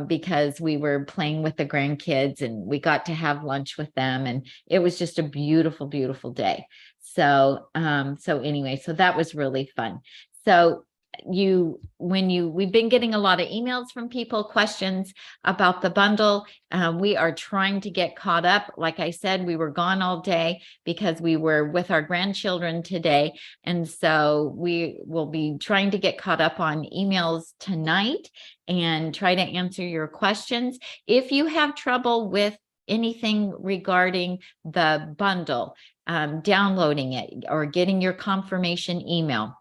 because we were playing with the grandkids and we got to have lunch with them, and it was just a beautiful, beautiful day. So anyway, so that was really fun. So we've been getting a lot of emails from people, questions about the bundle. We are trying to get caught up. Like I said, we were gone all day because we were with our grandchildren today. And so we will be trying to get caught up on emails tonight and try to answer your questions. If you have trouble with anything regarding the bundle, downloading it or getting your confirmation email,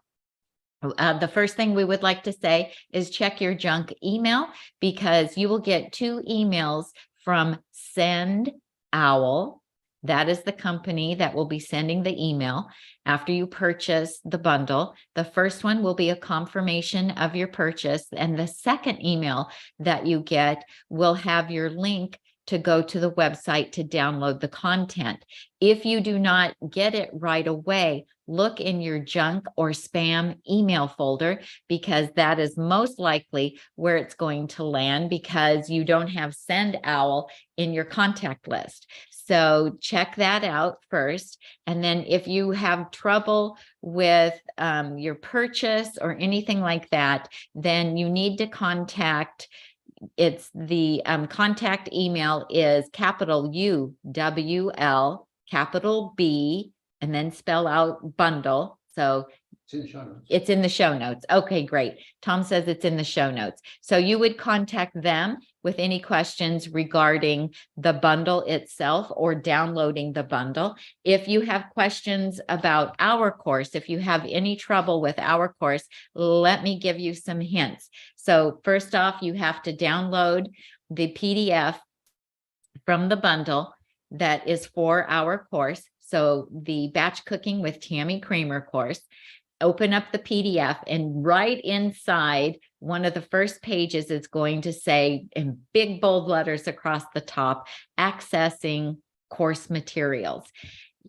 the first thing we would like to say is check your junk email, because you will get 2 emails from Send Owl. That is the company that will be sending the email after you purchase the bundle. The first one will be a confirmation of your purchase, and the second email that you get will have your link to go to the website to download the content. If you do not get it right away, look in your junk or spam email folder, because that is most likely where it's going to land, because you don't have Send Owl in your contact list. So check that out first. And then if you have trouble with your purchase or anything like that, then you need to contact. It's the contact email is capital UWL, capital B, and then spell out bundle. So It's in the show notes. it's in the show notes. Okay, great. Tom says it's in the show notes. So you would contact them with any questions regarding the bundle itself or downloading the bundle. If you have questions about our course, if you have any trouble with our course, let me give you some hints. So first off, you have to download the PDF from the bundle that is for our course. So the Batch Cooking with Tami Kramer course. Open up the PDF, and right inside one of the first pages is going to say in big bold letters across the top, accessing course materials.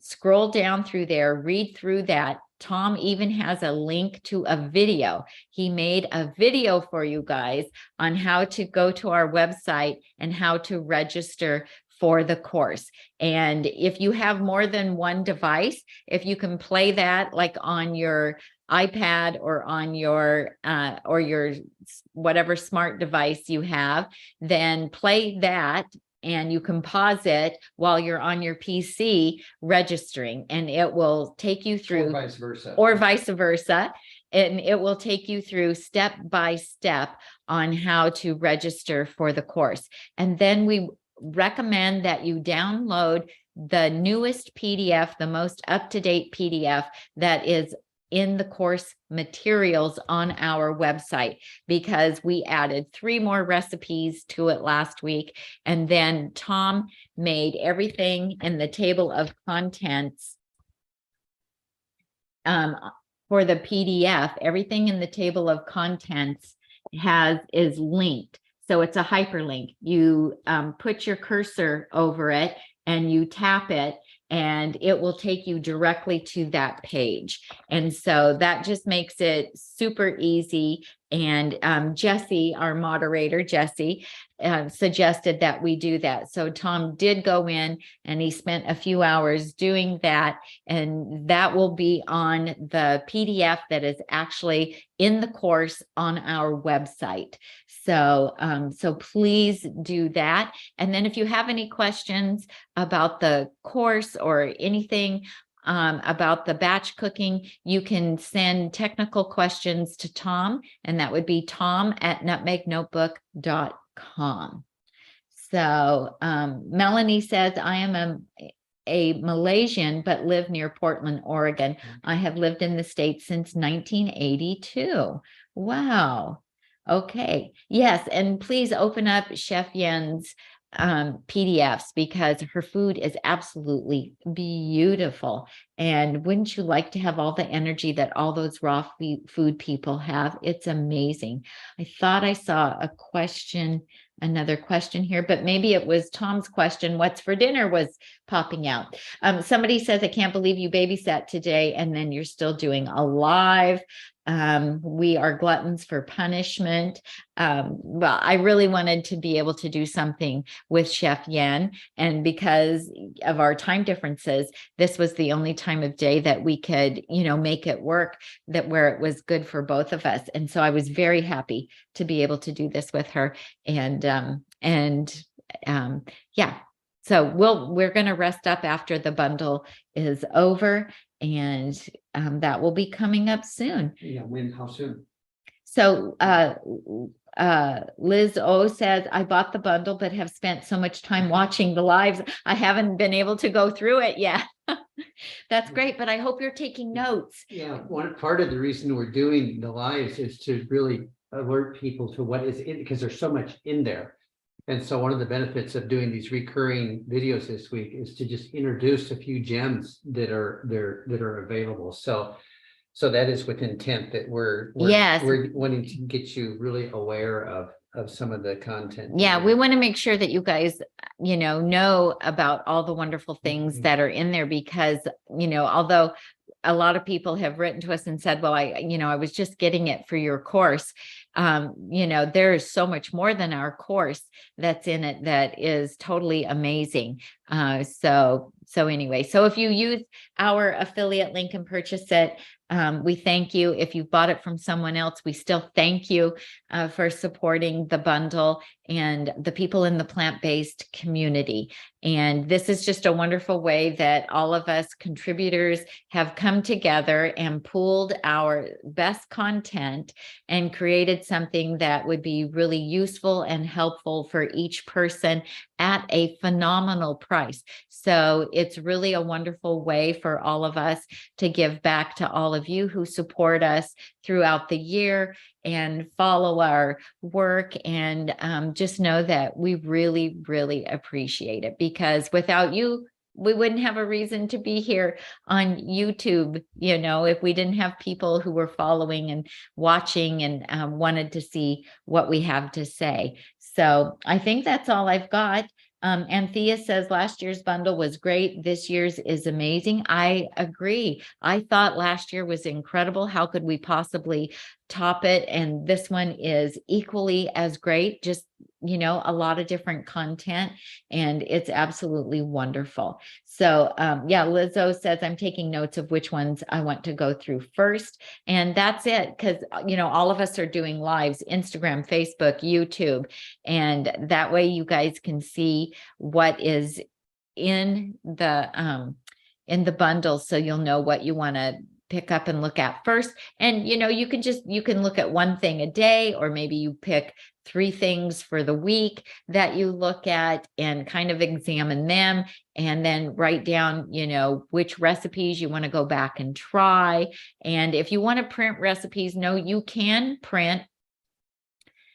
Scroll down through there, read through that. Tom even has a link to a video. He made a video for you guys on how to go to our website and how to register for the course. And if you have more than one device, if you can play that like on your iPad or on your whatever smart device you have, then play that, and you can pause it while you're on your PC registering, and it will take you through, or vice versa. And it will take you through step by step on how to register for the course. And then we recommend that you download the newest PDF, the most up-to-date PDF that is in the course materials on our website, because we added 3 more recipes to it last week. And then Tom made everything in the table of contents for the PDF. Everything in the table of contents is linked. So it's a hyperlink. You put your cursor over it and you tap it, and it will take you directly to that page. And so that just makes it super easy. And Jesse, our moderator, Jesse, suggested that we do that. So Tom did go in and he spent a few hours doing that. And that will be on the PDF that is actually in the course on our website. So, so please do that. And then if you have any questions about the course or anything about the batch cooking, you can send technical questions to Tom, and that would be tom@nutmegnotebook.com. So Melanie says, I am a Malaysian, but live near Portland, Oregon. I have lived in the States since 1982. Wow. Okay. Yes. And please open up Chef Yen's PDFs because her food is absolutely beautiful. And wouldn't you like to have all the energy that all those raw food people have? It's amazing. I thought I saw another question here, but maybe it was Tom's question. What's for dinner was popping out. Somebody says, I can't believe you babysat today and then you're still doing a live. We are gluttons for punishment. Well, I really wanted to be able to do something with Chef Yen. And because of our time differences, this was the only time of day that we could, make it work where it was good for both of us. And so I was very happy to be able to do this with her. And yeah, so we're going to rest up after the bundle is over, and that will be coming up soon. Yeah, how soon? So Liz O says, I bought the bundle, but have spent so much time watching the lives. I haven't been able to go through it yet. That's great, but I hope you're taking notes. Yeah, one part of the reason we're doing the lives is to really alert people to what is in, because there's so much in there. And so one of the benefits of doing these recurring videos this week is to just introduce a few gems that are available. So that is with intent that we're wanting to get you really aware of some of the content. Yeah, we want to make sure that you guys, know about all the wonderful things that are in there, because, although a lot of people have written to us and said, well, I was just getting it for your course. There is so much more than our course that's in it that is totally amazing. So anyway, so if you use our affiliate link and purchase it, we thank you. If you bought it from someone else, we still thank you for supporting the bundle and the people in the plant-based community. And this is just a wonderful way that all of us contributors have come together and pooled our best content and created something that would be really useful and helpful for each person at a phenomenal price. So it's really a wonderful way for all of us to give back to all of you who support us throughout the year and follow our work, and just know that we really, really appreciate it, because without you, we wouldn't have a reason to be here on YouTube, if we didn't have people who were following and watching and wanted to see what we have to say. So I think that's all I've got. Anthea says last year's bundle was great. This year's is amazing. I agree. I thought last year was incredible. How could we possibly top it? And this one is equally as great. Just, a lot of different content, and it's absolutely wonderful. So yeah, Lizzo says, I'm taking notes of which ones I want to go through first. And that's it, because, all of us are doing lives, Instagram, Facebook, YouTube, and that way you guys can see what is in the bundle, so you'll know what you want to pick up and look at first. And you can look at one thing a day, or maybe you pick 3 things for the week that you look at and kind of examine them, and then write down which recipes you want to go back and try. And if you want to print recipes, you can print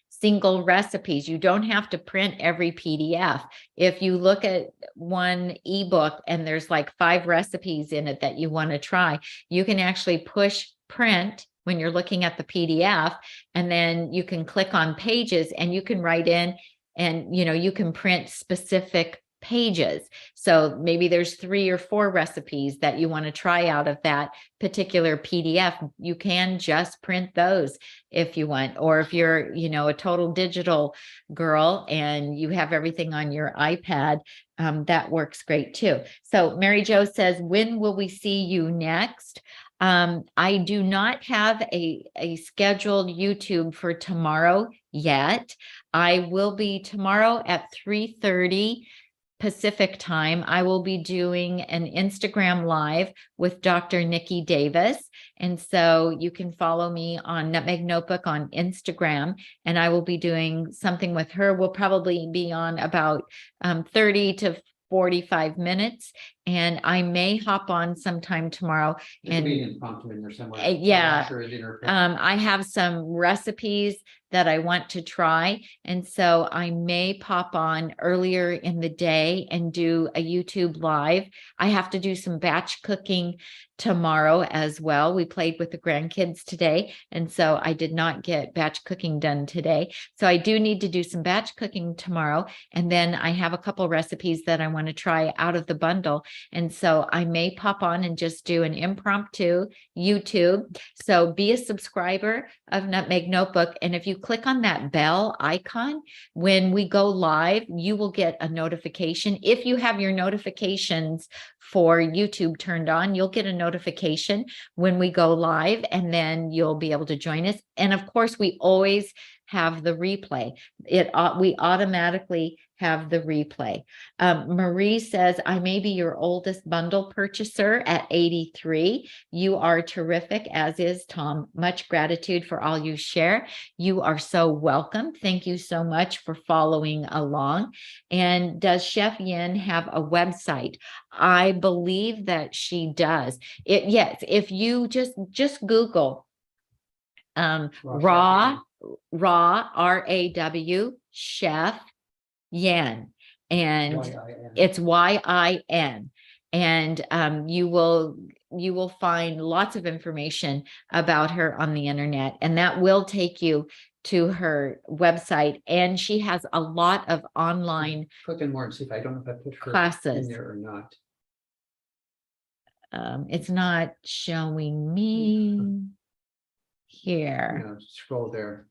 single recipes. You don't have to print every PDF. If you look at one ebook and there's like 5 recipes in it that you want to try, you can actually push print when you're looking at the PDF, and then you can click on pages and you can write in, and you can print specific pages. So maybe there's 3 or 4 recipes that you want to try out of that particular PDF. You can just print those if you want, or if you're, a total digital girl and you have everything on your iPad, that works great too. So Mary Jo says, when will we see you next? I do not have a scheduled YouTube for tomorrow yet. I will be tomorrow at 3:30 Pacific time. I will be doing an Instagram live with Dr. Nikki Davis. And so you can follow me on Nutmeg Notebook on Instagram, and I will be doing something with her. We'll probably be on about 30 to 45 minutes, and I may hop on sometime tomorrow. And be an impromptu in there somewhere. yeah, I have some recipes that I want to try. And so I may pop on earlier in the day and do a YouTube live. I have to do some batch cooking tomorrow as well. We played with the grandkids today, and so I did not get batch cooking done today. So I do need to do some batch cooking tomorrow. And then I have a couple recipes that I want to try out of the bundle. And so I may pop on and just do an impromptu YouTube. So be a subscriber of Nutmeg Notebook. And if you click on that bell icon, when we go live, you will get a notification. If you have your notifications for YouTube turned on, you'll get a notification when we go live, and then you'll be able to join us. And of course, we always have the replay. We automatically have the replay. Marie says, I may be your oldest bundle purchaser at 83. You are terrific, as is Tom. Much gratitude for all you share. You are so welcome. Thank you so much for following along. And does Chef Yin have a website? I believe that she does. Yes, if you just Google raw RAW Chef Yin, and Y-I-N. it's YIN, and you will find lots of information about her on the internet, and that will take you to her website. And she has a lot of online Cooking more and see if I don't know if I put her classes. in there or not. It's not showing me here. You know, scroll there.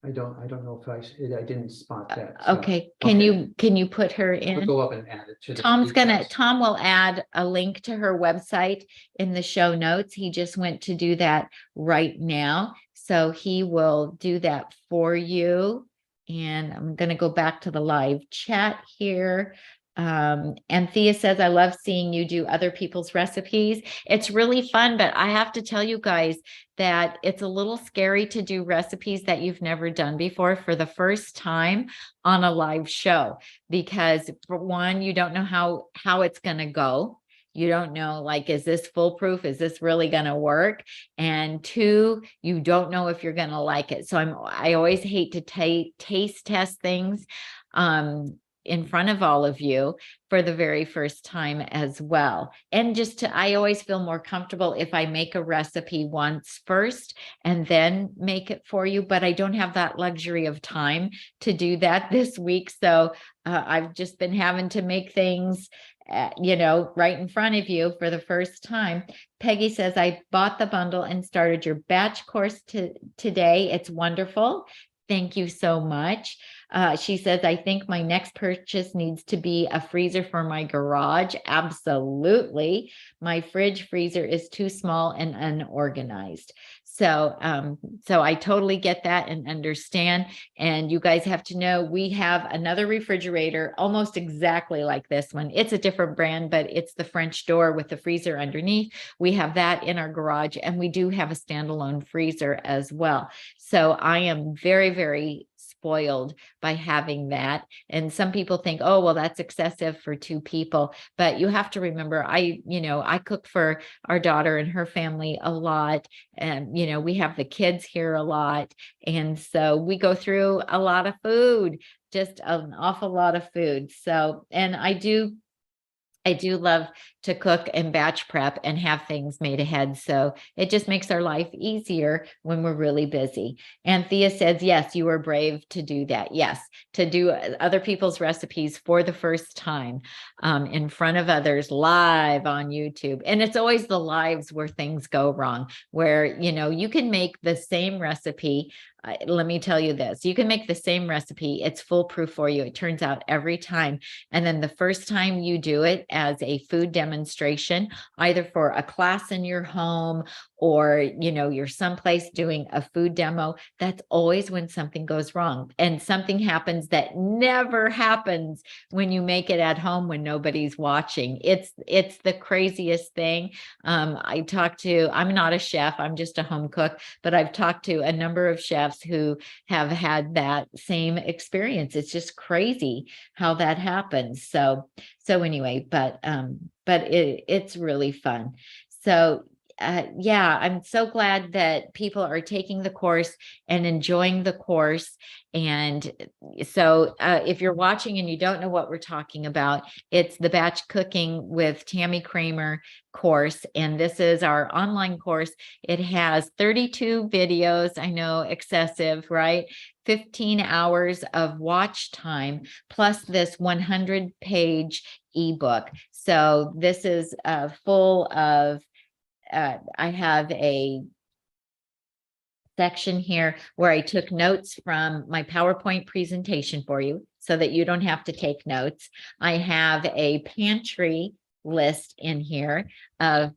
I don't know if I didn't spot that. So, Okay, can you put her We'll in? go up and add it to the Tom will add a link to her website in the show notes. He just went to do that right now. So he will do that for you. And I'm going to go back to the live chat here. Anthea says, I love seeing you do other people's recipes. It's really fun, but I have to tell you guys that it's a little scary to do recipes that you've never done before for the first time on a live show, because for one, you don't know how it's going to go. You don't know, like, is this foolproof? Is this really going to work? And two, you don't know if you're going to like it. So I always hate to taste test things in front of all of you for the very first time as well. And I always feel more comfortable if I make a recipe once first and then make it for you, but I don't have that luxury of time to do that this week. So I've just been having to make things right in front of you for the first time. Peggy says, I bought the bundle and started your batch course today. It's wonderful. Thank you so much. She says, I think my next purchase needs to be a freezer for my garage. Absolutely. My fridge freezer is too small and unorganized. So I totally get that and understand. And you guys have to know, we have another refrigerator almost exactly like this one. It's a different brand, but it's the French door with the freezer underneath. We have that in our garage, and we do have a standalone freezer as well. So I am very, very spoiled by having that. And some people think, oh, well, that's excessive for two people. But you have to remember, I cook for our daughter and her family a lot. And, we have the kids here a lot. And so we go through a lot of food, just an awful lot of food. So, and I do love to cook and batch prep and have things made ahead. So it just makes our life easier when we're really busy. And Thea says, yes, you were brave to do that. Yes, to do other people's recipes for the first time in front of others live on YouTube. And it's always the lives where things go wrong, where, you can make the same recipe. Let me tell you this, you can make the same recipe. It's foolproof for you. It turns out every time. And then the first time you do it as a food demonstration, either for a class in your home or, you're someplace doing a food demo, that's always when something goes wrong. And something happens that never happens when you make it at home when nobody's watching. It's the craziest thing. I'm not a chef, I'm just a home cook, but I've talked to a number of chefs who have had that same experience. It's just crazy how that happens. So anyway, but it's really fun. So yeah, I'm so glad that people are taking the course and enjoying the course. And so if you're watching and you don't know what we're talking about, it's the Batch Cooking with Tami Kramer course. And this is our online course. It has 32 videos. I know, excessive, right? 15 hours of watch time, plus this 100-page ebook. So this is full of I have a section here where I took notes from my PowerPoint presentation for you so that you don't have to take notes. I have a pantry list in here of,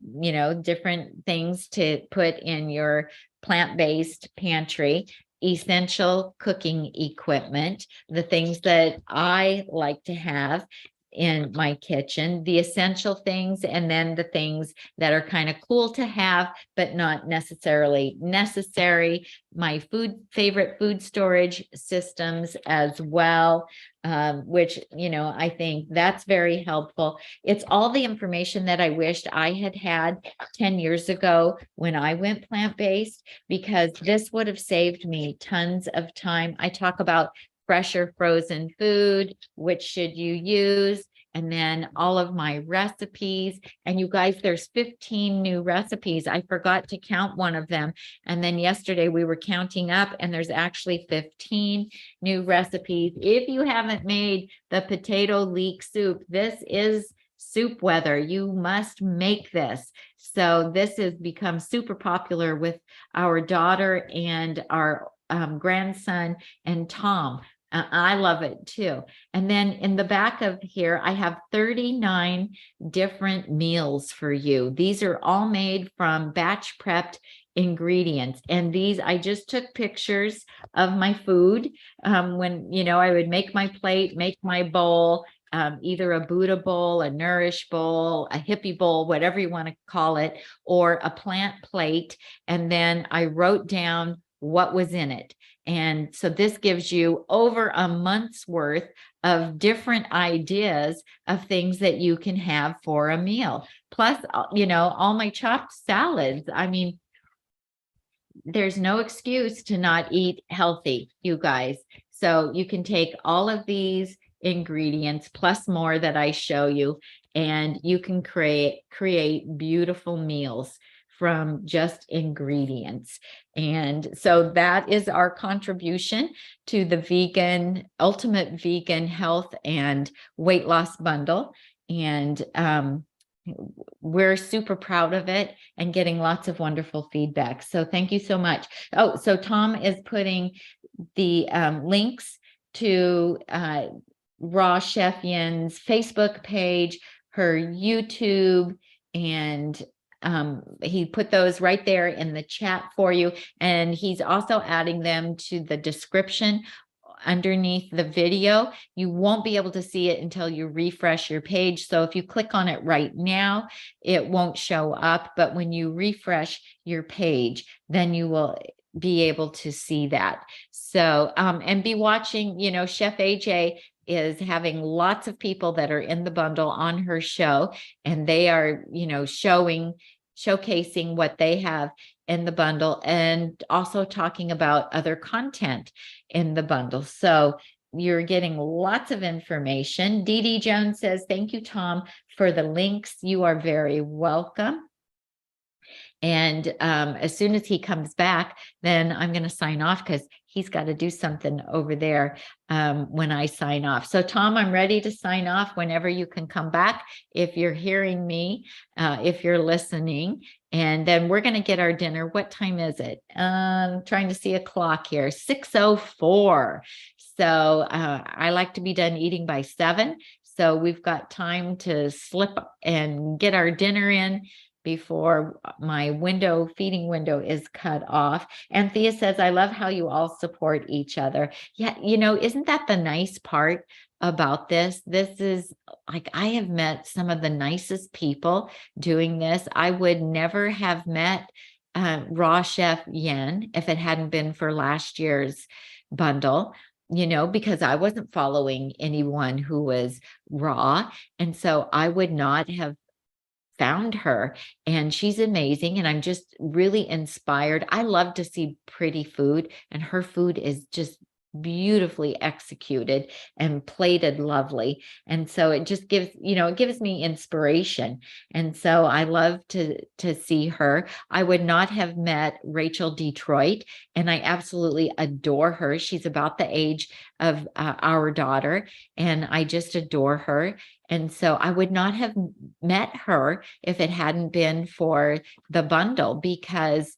different things to put in your plant-based pantry, essential cooking equipment, the things that I like to have in my kitchen, the essential things, and then the things that are kind of cool to have, but not necessarily necessary. My favorite food storage systems as well, which, I think that's very helpful. It's all the information that I wished I had had 10 years ago when I went plant-based, because this would have saved me tons of time. I talk about fresher frozen food, which should you use, and then all of my recipes. And you guys, there's 15 new recipes. I forgot to count one of them. And then yesterday we were counting up, and there's actually 15 new recipes. If you haven't made the potato leek soup, this is soup weather. You must make this. So this has become super popular with our daughter and our grandson and Tom. I love it too. And then in the back of here, I have 39 different meals for you. These are all made from batch prepped ingredients. And these, I just took pictures of my food when, I would make my plate, make my bowl, either a Buddha bowl, a Nourish bowl, a hippie bowl, whatever you want to call it, or a plant plate. And then I wrote down what was in it. And so this gives you over a month's worth of different ideas of things that you can have for a meal. Plus, all my chopped salads. I mean, there's no excuse to not eat healthy, you guys. So you can take all of these ingredients plus more that I show you, and you can create beautiful meals from just ingredients. And so that is our contribution to the ultimate vegan health and weight loss bundle. And we're super proud of it and getting lots of wonderful feedback. So thank you so much. Oh, so Tom is putting the links to Raw Chef Yin's Facebook page, her YouTube, and he put those right there in the chat for you. And he's also adding them to the description underneath the video. You won't be able to see it until you refresh your page. So if you click on it right now, it won't show up. But when you refresh your page, then you will be able to see that. So, and be watching, Chef AJ is having lots of people that are in the bundle on her show, and they are, showcasing what they have in the bundle, and also talking about other content in the bundle. So you're getting lots of information. Dee Dee Jones says, thank you, Tom, for the links. You are very welcome. And as soon as he comes back, then I'm going to sign off, because he's got to do something over there when I sign off. So Tom, I'm ready to sign off whenever you can come back, if you're hearing me, if you're listening. And then we're going to get our dinner. What time is it? Trying to see a clock here, 6:04. So I like to be done eating by 7. So we've got time to slip and get our dinner in before my feeding window is cut off. And Thea says, I love how you all support each other. Yeah, isn't that the nice part about this? This is like, I have met some of the nicest people doing this. I would never have met Raw Chef Yin if it hadn't been for last year's bundle, because I wasn't following anyone who was raw. And so I would not have found her, and she's amazing. And I'm just really inspired. I love to see pretty food, and her food is just beautifully executed and plated lovely. And so it just gives, it gives me inspiration. And so I love to see her. I would not have met Rachel Detroit, and I absolutely adore her. She's about the age of our daughter, and I just adore her. And so I would not have met her if it hadn't been for the bundle, because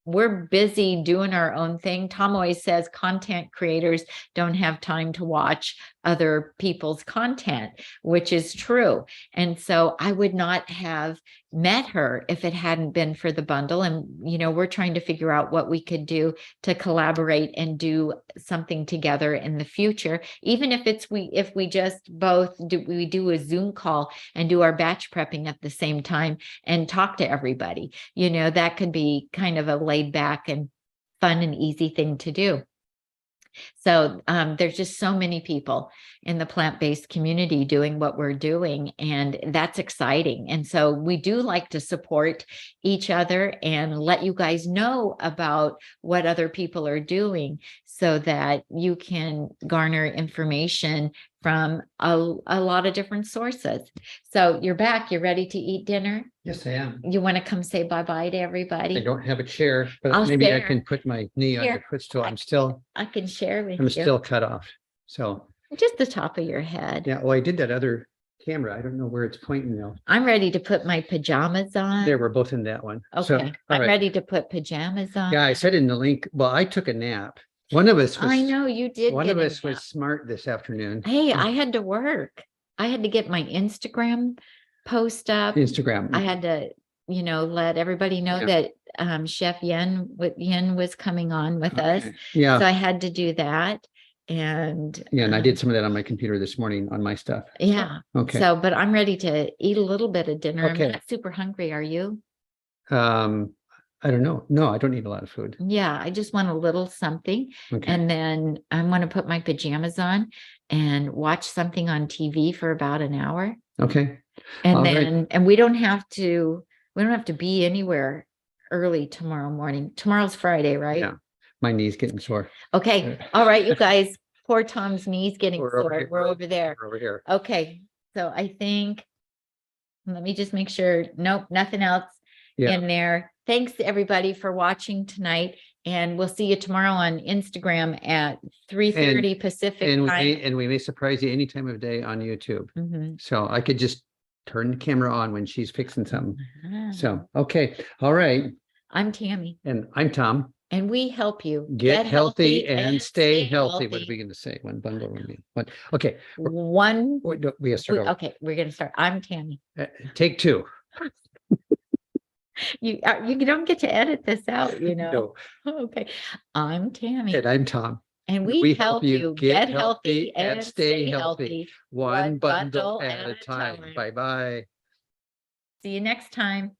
we're busy doing our own thing. Tom always says content creators don't have time to watch other people's content, which is true. And so I would not have met her if it hadn't been for the bundle. And, we're trying to figure out what we could do to collaborate and do something together in the future. Even if we just both do a Zoom call and do our batch prepping at the same time and talk to everybody, that could be kind of a laid back and fun and easy thing to do. So there's just so many people in the plant-based community doing what we're doing, and that's exciting. And so we do like to support each other and let you guys know about what other people are doing so that you can garner information from a lot of different sources. So you're back. You're ready to eat dinner? Yes, I am. You want to come say bye-bye to everybody? I don't have a chair, but I'll maybe I share. can put my knee on Here. your footstool. I can share with I'm you. still cut off. So Just the top of your head. yeah, well, I did that other camera. I don't know where it's pointing now. I'm ready to put my pajamas on. There, we're both in that one. Okay. So, all I'm right. ready to put pajamas on. Yeah, I said in the link, well, I took a nap. One of us was, I know you did. one get of a us nap. was smart this afternoon. Hey, I had to work. I had to get my Instagram post up. Instagram. I had to, let everybody know Yeah. that Chef Yen was coming on with us. Okay. Yeah. So I had to do that. And Yeah, and I did some of that on my computer this morning on my stuff. yeah. Okay. So, but I'm ready to eat a little bit of dinner. Okay. I'm not super hungry. Are you? I don't know. No, I don't eat a lot of food. Yeah, I just want a little something. Okay. And then I'm going to put my pajamas on and watch something on TV for about an hour. Okay. And All then, right. and we don't have to be anywhere early tomorrow morning. Tomorrow's Friday, right? Yeah. My knee's getting sore. Okay. All right, you guys. Poor Tom's knees getting We're over sore. here. We're over there. We're over here. Okay. So I think, let me just make sure. Nope, nothing else in there. Thanks everybody for watching tonight. And we'll see you tomorrow on Instagram at 3:30 Pacific time. And we may surprise you any time of day on YouTube. Mhm. So I could just turn the camera on when she's fixing something. Ah. So, okay. All right. I'm Tami, And I'm Tom. and we help you Get healthy and stay healthy. What are we going to say? One bundle. One. Okay. One. We gotta start over. Okay, we're gonna start. I'm Tami. Take two. You don't get to edit this out, No. Okay, I'm Tami, And I'm Tom. and we help you get healthy and stay healthy. One bundle at a time. Bye-bye. See you next time.